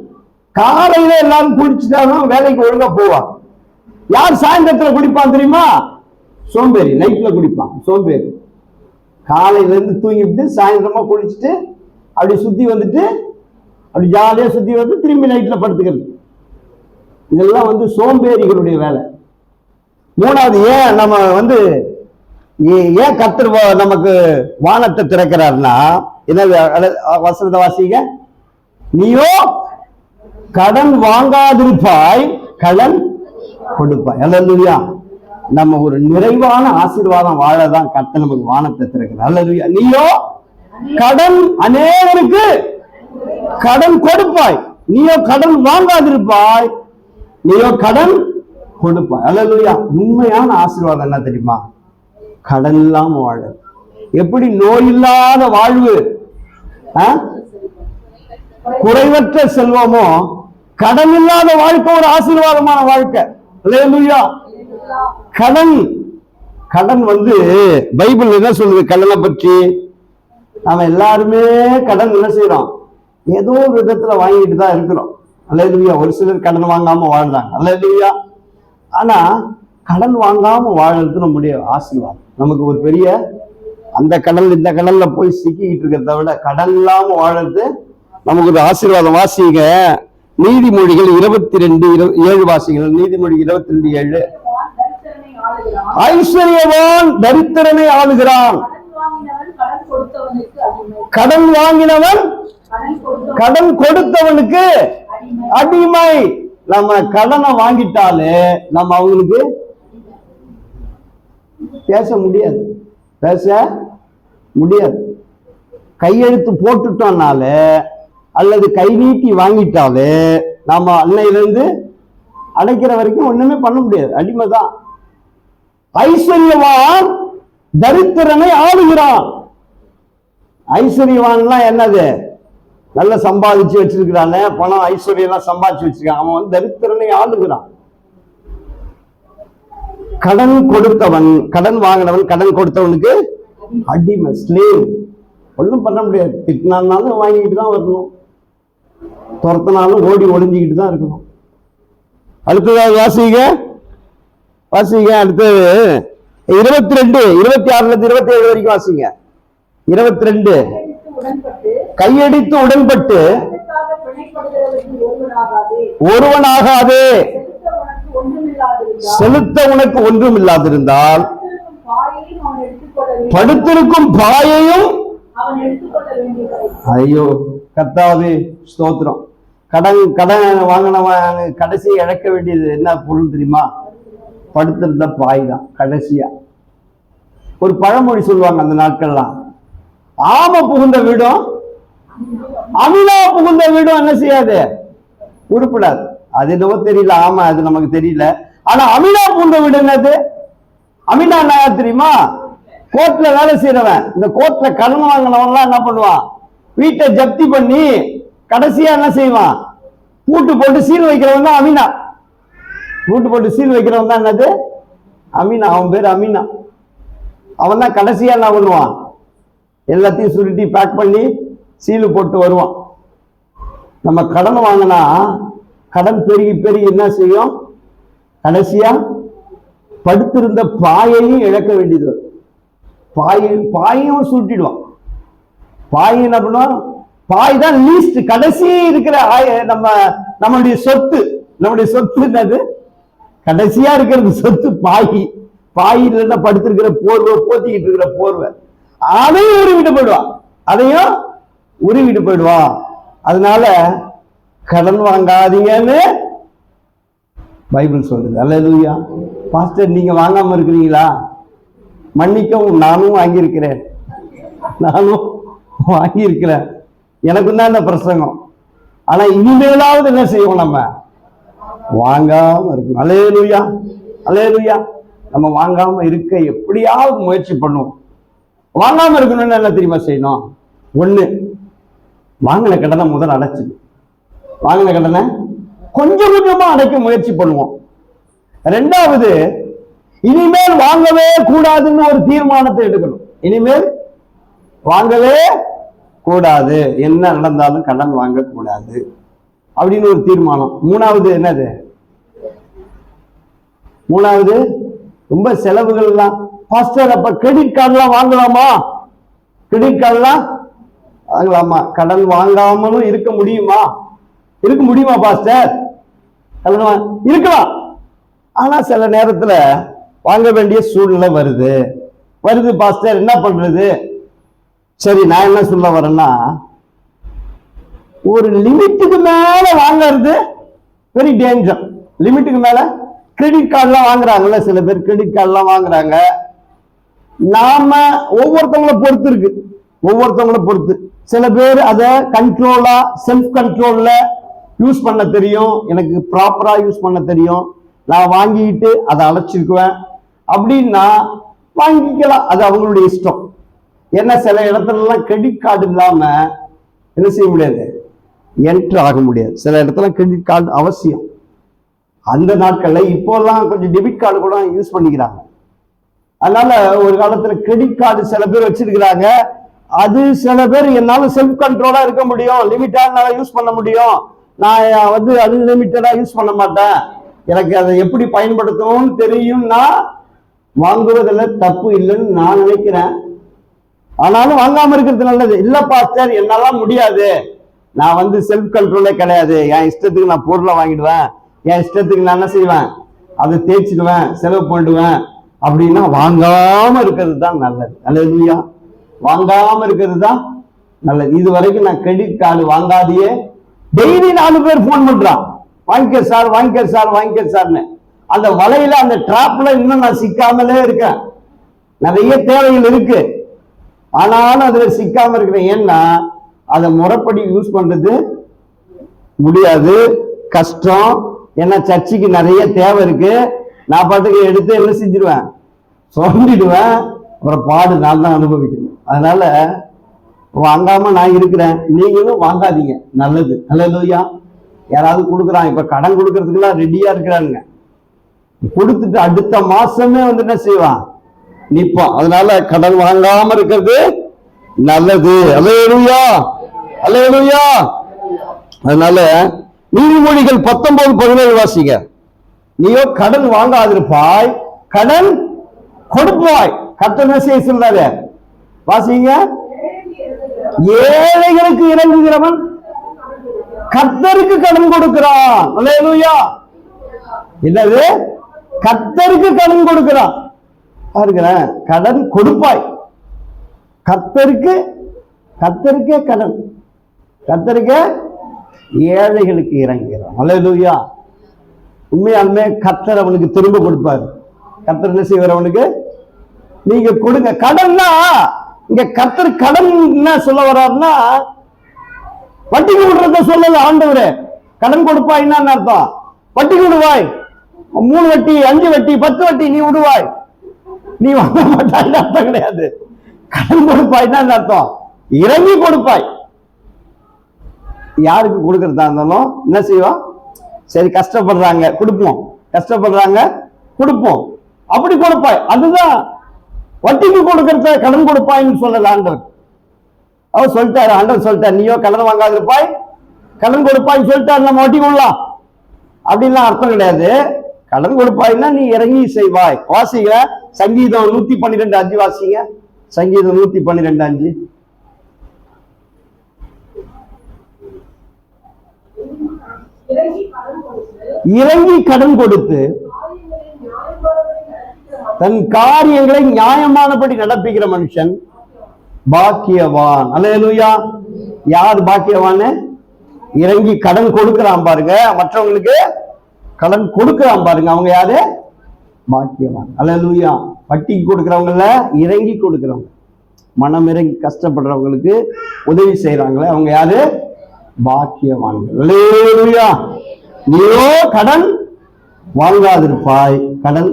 காலையில எல்லாரும் குளிச்சுட்டாலும் வேலைக்கு ஒழுங்கா போவான். யார் சாயந்தரத்துல குடிப்பான் தெரியுமா? சோம்பேறி. நைட்ல குடிப்பான் சோம்பேறி. காலையில இருந்து தூங்கிட்டு சாயந்தரமா குளிச்சுட்டு அப்படி சுத்தி வந்துட்டு அப்படி ஜாலியா சுத்தி வந்து திரும்பி நைட்ல படுத்துக்கிறது. இதெல்லாம் சோம்பேறிகளுடைய வேலை. 3வது, ஏன் நம்ம ஏன் கர்த்தர் நமக்கு வானத்தை திறக்கிறார்னா, என்ன வசனத்தை வாசிங்க. நீயோ கடன் வாங்காதிருப்பாய், கடன் கொடுப்பாய். அல்லேலூயா. நம்ம ஒரு நிறைவான ஆசீர்வாதம் வாழதான் கர்த்தர் நமக்கு வானத்தை திறக்கிறார். அல்லேலூயா. நீயோ கடன் அநேகருக்கு கடன் கொடுப்பாய், நீயோ கடன் வாங்காதிருப்பாய், நீயோ கடன் கொடுப்பாய். அல்லேலூயா. உண்மையான ஆசீர்வாதம் என்ன தெரியுமா? கடன் இல்லாம வாழ. எப்படி நோய் இல்லாத வாழ்வு, குறைவற்ற செல்வமோ, கடன் இல்லாத வாழ்க்கை ஒரு ஆசீர்வாதமான வாழ்க்கை. அல்லேலூயா. கடன் கடன் பைபிள் என்ன சொல்லுது கடனை பற்றி? நாம எல்லாருமே கடன் என்ன செய்யறோம்? ஏதோ ஒரு விதத்துல வாங்கிட்டு தான் இருக்கிறோம். அல்லேலூயா. ஒரு சிலர் கடன் வாங்காம வாழ்றாங்க. அல்லேலூயா. ஆனா கடன் வாங்காம வாழறது நம்முடைய ஆசீர்வாதம். நமக்கு ஒரு பெரிய அந்த கடல் இந்த கடல்ல போய் சிக்கிக்கிட்டு இருக்கிறத விட கடன் இல்லாம வாழறது நமக்கு ஒரு ஆசீர்வாதம். வாசிங்க நீதிமொழிகள் 22:7 வாசிங்கள். நீதிமொழி 22:7. ஐஸ்வர்யவான் தரித்திரனை ஆளுகிறான், கடன் வாங்கினவன் கடன் கொடுத்தவனுக்கு அடிமை. நம்ம கடனை வாங்கிட்டாலே நம்ம அவங்களுக்கு பேச முடியாது. கையெழுத்து போட்டுட்டோம்னாலே அல்லது கை நீட்டி வாங்கிட்டாலே நாம அன்னையிலிருந்து அடைக்கிற வரைக்கும் ஒண்ணுமே பண்ண முடியாது, அடிமைதான். ஐஸ்வர்யவான் தரித்திரனை ஆளுகிறான். ஐஸ்வர்யவான்லாம் என்னது? நல்ல சம்பாதிச்சு வச்சிருக்கிறானே, பணம் ஐஸ்வர்யம் எல்லாம் சம்பாதிச்சு வச்சிருக்கான், அவன் தரித்திரனை ஆளுகிறான். கடன் கொடுத்தவன், கடன் வாங்கினவன் கடன் கொடுத்தவனுக்கு அடிமை, ஸ்லேவ். ஒன்றும் பண்ண முடியாது. திட்டினாலும் வாங்கிட்டு தான் வரணும், துரத்தினாலும் ஓடி ஒளிஞ்சிக்கிட்டு தான் இருக்கணும். அடுத்ததாக வாசிங்க அடுத்தது 22, 26 27 வரைக்கும் வாசிங்க. 22. கையடித்து உடன்பட்டு ஒருவனாகாதே, செலுத்த உனக்கு ஒன்றும் இல்லாதிருந்தால் படுத்திருக்கும் பாயையும். ஐயோ கர்த்தாவே ஸ்தோத்திரம். கடன் வாங்கினவன் கடைசியை இழக்க வேண்டியது என்ன பொருள் தெரியுமா? படுத்திருந்த பாய் தான் கடைசியா. ஒரு பழமொழி சொல்லுவாங்க அந்த நாட்கள்லாம், ஆம புகுந்த வீடும் அமிலா புகுந்த வீடும் என்ன செய்யாது? உருப்படாது. அது என்னவோ தெரியல, ஆமா அது நமக்கு தெரியல. ஆனா அமிலா புகுந்த வீடு என்னது? அமிலா என்ன தெரியுமா? கோர்ட்ல வேலை செய்யறவன். இந்த கோர்ட்ல கடன் வாங்கினவன்லாம் என்ன பண்ணுவான்? வீட்டை ஜப்தி பண்ணி கடைசியா என்ன செய்வான்? பூட்டு போட்டு சீல் வைக்கிறவன் தான் அமீனா. பூட்டு போட்டு சீல் வைக்கிறவன் தான் என்னது? அமீனா. அவன் பேர் அமீனா. அவன் தான் கடைசியா என்ன பண்ணுவான்? எல்லாத்தையும் சுருட்டி பேக் பண்ணி சீலு போட்டு வருவான். நம்ம கடன் வாங்கினா கடன் பெருகி பெருகி என்ன செய்யும்? கடைசியா படுத்திருந்த பாயையும் இழக்க வேண்டியது. பாயையும் சுருட்டிடுவான். பாய் என்ன பண்ணுவான்? பாய் தான் லீஸ்ட், கடைசி இருக்கிற நம்மளுடைய சொத்து. நம்முடைய சொத்து என்னது? கடைசியா இருக்கிறது சொத்து பாயில படுத்திருக்கிற போர்வை, போத்திக்கிட்டு இருக்கிற போர்வை, அதையும் உருவிட்டு போயிடுவான். அதனால கடன் வாங்காதீங்கன்னு பைபிள் சொல்லுது. அல்லேலூயா. பாஸ்டர் நீங்க வாங்காம இருக்கிறீங்களா? மன்னிக்கவும், நானும் வாங்கியிருக்கிறேன், எனக்கும் தான் இந்த பிரசங்கம். ஆனா இனிமேலாவது என்ன செய்வோம்? நம்ம வாங்காம இருக்கணும். அல்லேலூயா, அல்லேலூயா. நம்ம வாங்காம இருக்க எப்படியாவது முயற்சி பண்ணுவோம். வாங்காம இருக்கணும்னு என்ன தெரியுமா செய்யணும்? ஒண்ணு, வாங்கின கடனை முதல் அடைச்சிடு. வாங்கின கடனை கொஞ்சம் கொஞ்சமா அடைக்க முயற்சி பண்ணுவோம். ரெண்டாவது, இனிமேல் வாங்கவே கூடாதுன்னு ஒரு தீர்மானத்தை எடுக்கணும். இனிமேல் வாங்கவே கூடாது, என்ன நடந்தாலும் கடன் வாங்க கூடாது அப்படின்னு ஒரு தீர்மானம். மூணாவது என்னது? மூணாவது, ரொம்ப செலவுகள் எல்லாம். பாஸ்டர் அப்ப கிரெடிட் கார்டுலாம் வாங்கலாமா? கிரெடிட் கார்டுலாம் வாங்கலாமா? கடன் வாங்காமலும் இருக்க முடியுமா? பாஸ்டர்? இருக்கலாம். ஆனா சில நேரத்துல வாங்க வேண்டிய சூழ்நிலை வருது பாஸ்டர், என்ன பண்றது? சரி, நான் என்ன சொல்ல வரேன்னா, ஒரு லிமிட்டுக்கு மேல வாங்கறது வெரி டேஞ்சர். லிமிட்டுக்கு மேல கிரெடிட் கார்டுலாம் வாங்குறாங்கல்ல, சில பேர் கிரெடிட் கார்டுலாம் வாங்குறாங்க. நாம ஒவ்வொருத்தவங்களை பொறுத்து இருக்கு, ஒவ்வொருத்தவங்களை பொறுத்து. சில பேர் அதை கண்ட்ரோலா செல்ஃப் கண்ட்ரோல்ல யூஸ் பண்ண தெரியும், எனக்கு ப்ராப்பரா யூஸ் பண்ண தெரியும், நான் வாங்கிட்டு அதை அழைச்சிக்குவேன் அப்படின்னா வாங்கிக்கலாம், அது அவங்களுடைய இஷ்டம். ஏன்னா சில இடத்துலலாம் கிரெடிட் கார்டு இல்லாம என்ன செய்ய முடியாது, என்ட்ரு ஆக முடியாது. சில இடத்துல கிரெடிட் கார்டு அவசியம். அந்த நாட்கள்ல இப்போல்லாம் கொஞ்சம் டெபிட் கார்டு கூட யூஸ் பண்ணிக்கிறாங்க. அதனால ஒரு காலத்துல கிரெடிட் கார்டு சில பேர் வச்சிருக்கிறாங்க. அது சில பேர் என்னால செல்ஃப் கண்ட்ரோலா இருக்க முடியும், லிமிட்டா என்னால யூஸ் பண்ண முடியும், நான் அன்லிமிட்டடா யூஸ் பண்ண மாட்டேன், எனக்கு அதை எப்படி பயன்படுத்தணும்னு தெரியும்னா வாங்குவதில் தப்பு இல்லைன்னு நான் நினைக்கிறேன். ஆனாலும் வாங்காம இருக்கிறது நல்லது. இல்ல பாஸ்டர் என்னாலாம் முடியாது, நான் செல்ஃப் கண்ட்ரோலே கிடையாது, என் இஷ்டத்துக்கு நான் பொருளை வாங்கிடுவேன், என் இஷ்டத்துக்கு நான் என்ன செய்வேன், அதை தேய்ச்சிடுவேன், செலவு பண்ணிடுவேன் அப்படின்னா வாங்காம இருக்கிறது தான் நல்லது. அல்லேலூயா, வாங்காம இருக்கிறது தான் நல்லது. இது வரைக்கும் நான் கிரெடிட் கார்டு வாங்காதையே டெய்லி 4 பேர் போன் பண்றான், வாங்கிக்க சார் வாங்கிக்க சார் வாங்கிக்க சார்னு. அந்த வலையில அந்த டிராப்ல இன்னும் நான் சிக்காமலே இருக்கேன். நிறைய தேவைகள் இருக்கு, ஆனாலும் அதுல சிக்காம இருக்கிறேன். ஏன்னா அதை முறைப்படி யூஸ் பண்றது முடியாது, கஷ்டம். ஏன்னா சர்ச்சுக்கு நிறைய தேவை இருக்கு, நான் பாட்டுக்கு எடுத்து என்ன செஞ்சிருவேன், சொல்லிடுவேன், அப்புறம் பாடு நான் தான் அனுபவிக்கணும். அதனால வாங்காம நான் இருக்கிறேன், நீங்களும் வாங்காதீங்க, நல்லது. அல்லேலூயா. யாராவது கொடுக்குறான், இப்ப கடன் கொடுக்கறதுக்கெல்லாம் ரெடியா இருக்கிறாங்க, கொடுத்துட்டு அடுத்த மாசமே என்ன செய்வான், நிப்பான். அதனால கடன் வாங்காம இருக்கிறது நல்லது. அல்லேலூயா, அல்லேலூயா. அதனால நீதிமொழிகள் 19:17 வாசிங்க. நீயோ கடன் வாங்காதிருப்பாய், கடன் கொடுப்பாய். கர்த்தர் என்ன செய்ய சொல்றாரு, வாசிங்க. ஏழைகளுக்கு இறங்குகிறவன் கர்த்தருக்கு கடன் கொடுக்கிறான். அல்லேலூயா. என்னது, கர்த்தருக்கு கடன் கொடுக்கிறான். பாருங்களேன், கடன் கொடுப்பாய். கர்த்தருக்கே கடன், கர்த்தருக்கே ஏழைகளுக்கு இறங்குகிறான். அல்லேலூயா. உண்மையாலுமே கர்த்தர் அவனுக்கு திரும்ப கொடுப்பார். கர்த்தர் என்ன செய்வார், அவனுக்கு நீங்க கொடுங்க. கடன்னா இங்க கர்த்தர் கடன் என்ன சொல்ல வர்றாருன்னா, வட்டிக்கு விடுறத சொல்லல ஆண்டவரே. கடன் கொடுப்பாய் என்ன அர்த்தம், வட்டிக்கு விடுவாய், 3 வட்டி 5 வட்டி 10 வட்டி நீ விடுவாய், நீ வாங்க மாட்டாய் அர்த்தம் கிடையாது. கடன் கொடுப்பாய்னா அர்த்தம் இறங்கி கொடுப்பாய். யாருக்கு கொடுக்கறதா இருந்தாலும் என்ன செய்வோம், சரி கஷ்டப்படுறாங்க கொடுப்போம், கஷ்டப்படுறாங்க கொடுப்போம், அப்படி கொடுப்பாய். அதுதான் வட்டிக்கு கொடுக்கறத கடன் கொடுப்பாய்ன்னு சொல்லல ஆண்டவர். அவர் சொல்லிட்டாரு, ஆண்டவர் சொல்லிட்டாரு, நீயோ கடன் வாங்காதிருப்பாய், கடன் கொடுப்பாய்ன்னு சொல்லிட்டாரு. நம்ம வட்டி கொள்ளலாம் அப்படின்லாம் அர்த்தம் கிடையாது. கடன் கொடுப்பாய்னா நீ இறங்கி செய்வாய். வாசிங்க சங்கீதம் 112:5 வாசிங்க. சங்கீதம் 112:5. இறங்கி கடன் கொடுத்து தன் காரியங்களை நியாயமானபடி நடப்பிக்கிற மனுஷன் பாக்கியவான். அல்லேலூயா. யார் பாக்கியவான், இறங்கி கடன் கொடுக்கிறான் பாருங்க, மற்றவங்களுக்கு கடன் கொடுக்கிறான் பாருங்க, அவங்க யாரு, பாக்கியவான். அல்லேலூயா. வட்டிக்கு கொடுக்கிறவங்கள இறங்கி கொடுக்கிறவங்க, மனம் இறங்கி கஷ்டப்படுறவங்களுக்கு உதவி செய்யறாங்களே, அவங்க யாரு, பாக்கியவான்கள். அல்லேலூயா. நீயோ கடன் வாங்காதிருப்பாய், கடன்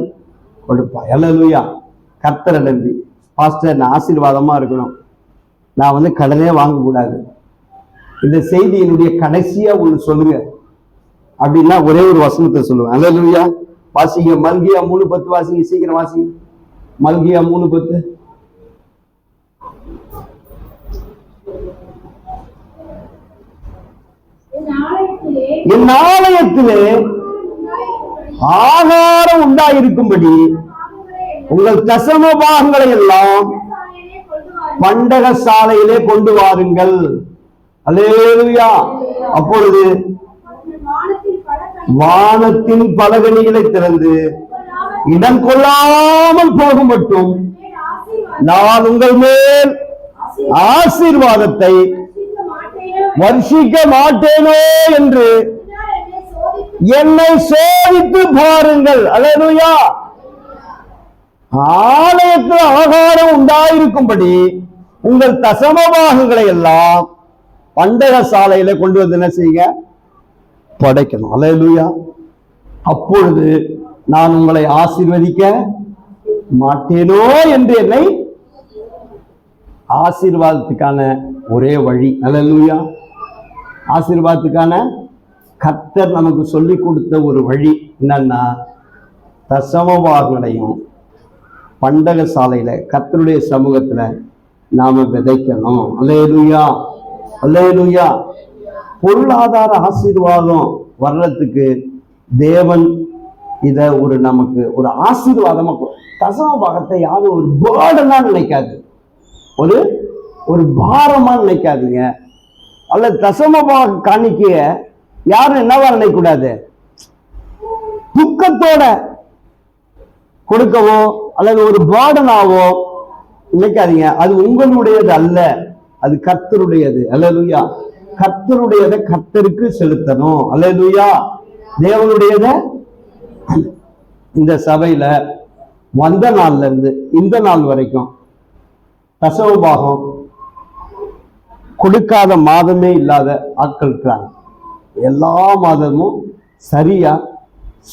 கொடுப்பாய். அல்லேலூயா. கர்த்தரை நம்பி, பாஸ்டர் நான் ஆசீர்வாதமா இருக்கணும், நான் கடனே வாங்கக்கூடாது, இந்த செய்தியினுடைய கடைசியா ஒண்ணு சொல்லுங்க அப்படின்னா ஒரே ஒரு வசனத்தை சொல்லுவேன். அல்லேலூயா. வாசிங்க மல்கியா 3:10 வாசிங்க, சீக்கிரம் வாசிங்க. மல்கியா 3:10. என் ஆலயத்திலே ஆகாரம் உண்டாயிருக்கும்படி உங்கள் தசம பாகங்களை எல்லாம் பண்டக சாலையிலே கொண்டு வாருங்கள். அல்லேலூயா. அப்பொழுது வானத்தின் பலகணிகளை திறந்து இடம் கொள்ளாமல் போகும் மட்டும் நான் உங்கள் மேல் ஆசீர்வாதத்தை வருஷிக்க மாட்டேனோ என்று என்னை சோதித்து பாருங்கள். அல்லேலூயா. ஆலயத்தில் ஆகாரம் உண்டாயிருக்கும்படி உங்கள் தசமபாகங்களை எல்லாம் பண்டக சாலையில கொண்டு வந்து என்ன செய்யுங்க, படைக்கணும். அல்லேலூயா. அப்பொழுது நான் உங்களை ஆசீர்வதிக்க மாட்டேனோ என்று என்னை ஆசீர்வாதத்துக்கான ஒரே வழி. அல்லேலூயா. ஆசீர்வாதத்துக்கான கர்த்தர் நமக்கு சொல்லி கொடுத்த ஒரு வழி என்னன்னா, தசமபாகங்களையும் பண்டக சாலையில கர்த்தருடைய சமூகத்துல நாம விதைக்கணும். அல்லேலூயா. அல்லேலூயா. பொருளாதார ஆசீர்வாதம் வர்றதுக்கு தேவன் இத ஒரு நமக்கு ஒரு ஆசீர்வாதமா, தசமபாகத்தை யாரும் ஒரு பேர்டனா நினைக்காது, ஒரு ஒரு பாரமா நினைக்காதுங்க. அல்ல, தசமபாக காணிக்கைய யாரும் என்னவா நினைக்கக்கூடாது, துக்கத்தோட கொடுக்கவோ அல்லது ஒரு பேர்டனாவோ நினைக்காதீங்க. அது உங்களுடையது அல்ல, அது கர்த்தருடையது. அல்லேலூயா. கர்த்தருடையதை கர்த்தருக்கு செலுத்தணும். அல்லேலூயா. தேவனுடையத இந்த சபையில வந்த நாள்ல இருந்து இந்த நாள் வரைக்கும் தசமபாகம் கொடுக்காத மாதமே இல்லாத ஆட்கள் இருக்கிறாங்க. எல்லா மாதமும்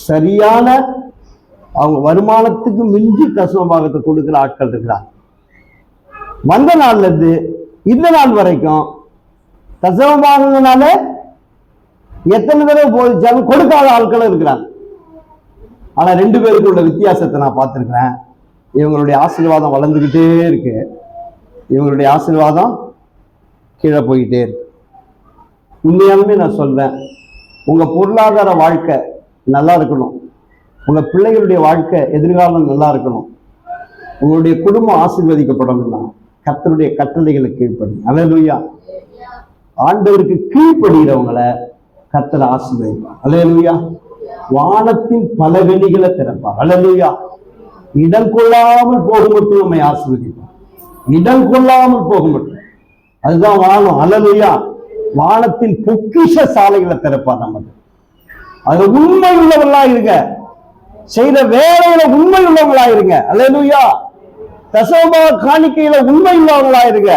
சரியான அவங்க வருமானத்துக்கு மிஞ்சி தசமபாகத்தை கொடுக்கிற ஆட்கள் இருக்கிறாங்க. வந்த நாள்ல இருந்து இந்த நாள் வரைக்கும் தசமபாகங்களால எத்தனை தடவை போதிச்சாலும் கொடுக்காத ஆட்களும் இருக்கிறாங்க. ஆனா 2 பேருக்கு உள்ள வித்தியாசத்தை நான் பார்த்திருக்கிறேன். இவங்களுடைய ஆசீர்வாதம் வளர்ந்துகிட்டே இருக்கு, இவங்களுடைய ஆசீர்வாதம் கீழே போயிட்டே இருக்கு. உண்மையாலுமே நான் சொல்றேன், உங்க பொருளாதார வாழ்க்கை நல்லா இருக்கணும், உங்க பிள்ளைகளுடைய வாழ்க்கை எதிர்காலம் நல்லா இருக்கணும், உங்களுடைய குடும்பம் ஆசீர்வதிக்கப்படணும்னா கர்த்தருடைய கட்டளைகளுக்கு கீழ்ப்படும். அல்லேலூயா. ஆண்டவருக்கு கீழ்ப்படுகிறவங்களை கர்த்தர் ஆசீர்வதிப்பார். அல்லேலூயா. வானத்தின் பல வெளிகளை திறப்பார். அல்லேலூயா. இடம் கொள்ளாமல் போக மட்டும் நம்மை ஆசீர்வதிப்பார். இடம் கொள்ளாமல் போக மட்டும், அதுதான் வானம். அல்லேலூயா. வானத்தின் பொக்கிஷ சாலைகளை திறப்பார் நமக்கு. அது உண்மை உள்ளவர்களா இருங்க, செய்த வேலையில உண்மை உள்ளவங்களா இருங்க. அல்லேலூயா. தசமபாக காணிக்கையில உண்மை உள்ளவங்களா இருங்க.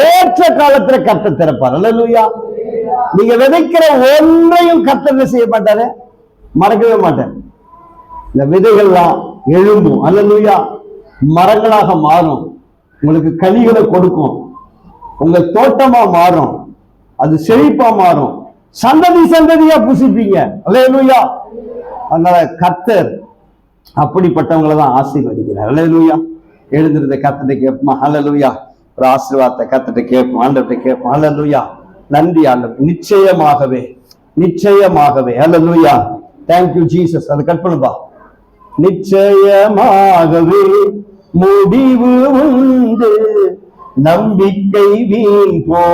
ஏற்ற காலத்துல கர்த்தர் திறப்பார். அல்லேலூயா. நீங்க விதைக்கிற ஒன்றையும் கர்த்தர் செய்ய மாட்டாரு, மறக்கவே மாட்டார். இந்த விதைகள்லாம் எழும்பும். அல்லேலூயா. மரங்களாக மாறும், உங்களுக்கு கனிகளை கொடுக்கும், உங்க தோட்டமா மாறும், அது செழிப்பா மாறும், சந்ததி சந்ததியா புசிப்பீங்க. அல்லேலூயா. அதனால கர்த்தர் அப்படிப்பட்டவங்களை தான் ஆசீர்வதிக்கிறார். அல்லேலூயா. எழுந்திருந்த கர்த்தரை கேட்போமா? அல்லேலூயா. ஒரு ஆசீர்வாதத்தை கர்த்தரை கேட்போம், ஆண்டவர்கிட்ட கேட்போம். அல்லேலூயா. நன்றி ஆண்டவர். நிச்சயமாகவே அல்லேலூயா. Thank you Jesus. அது கற்பனுப்பா. நிச்சயமாகவே முடிவு உண்டு, நம்பிக்கை வீண் போ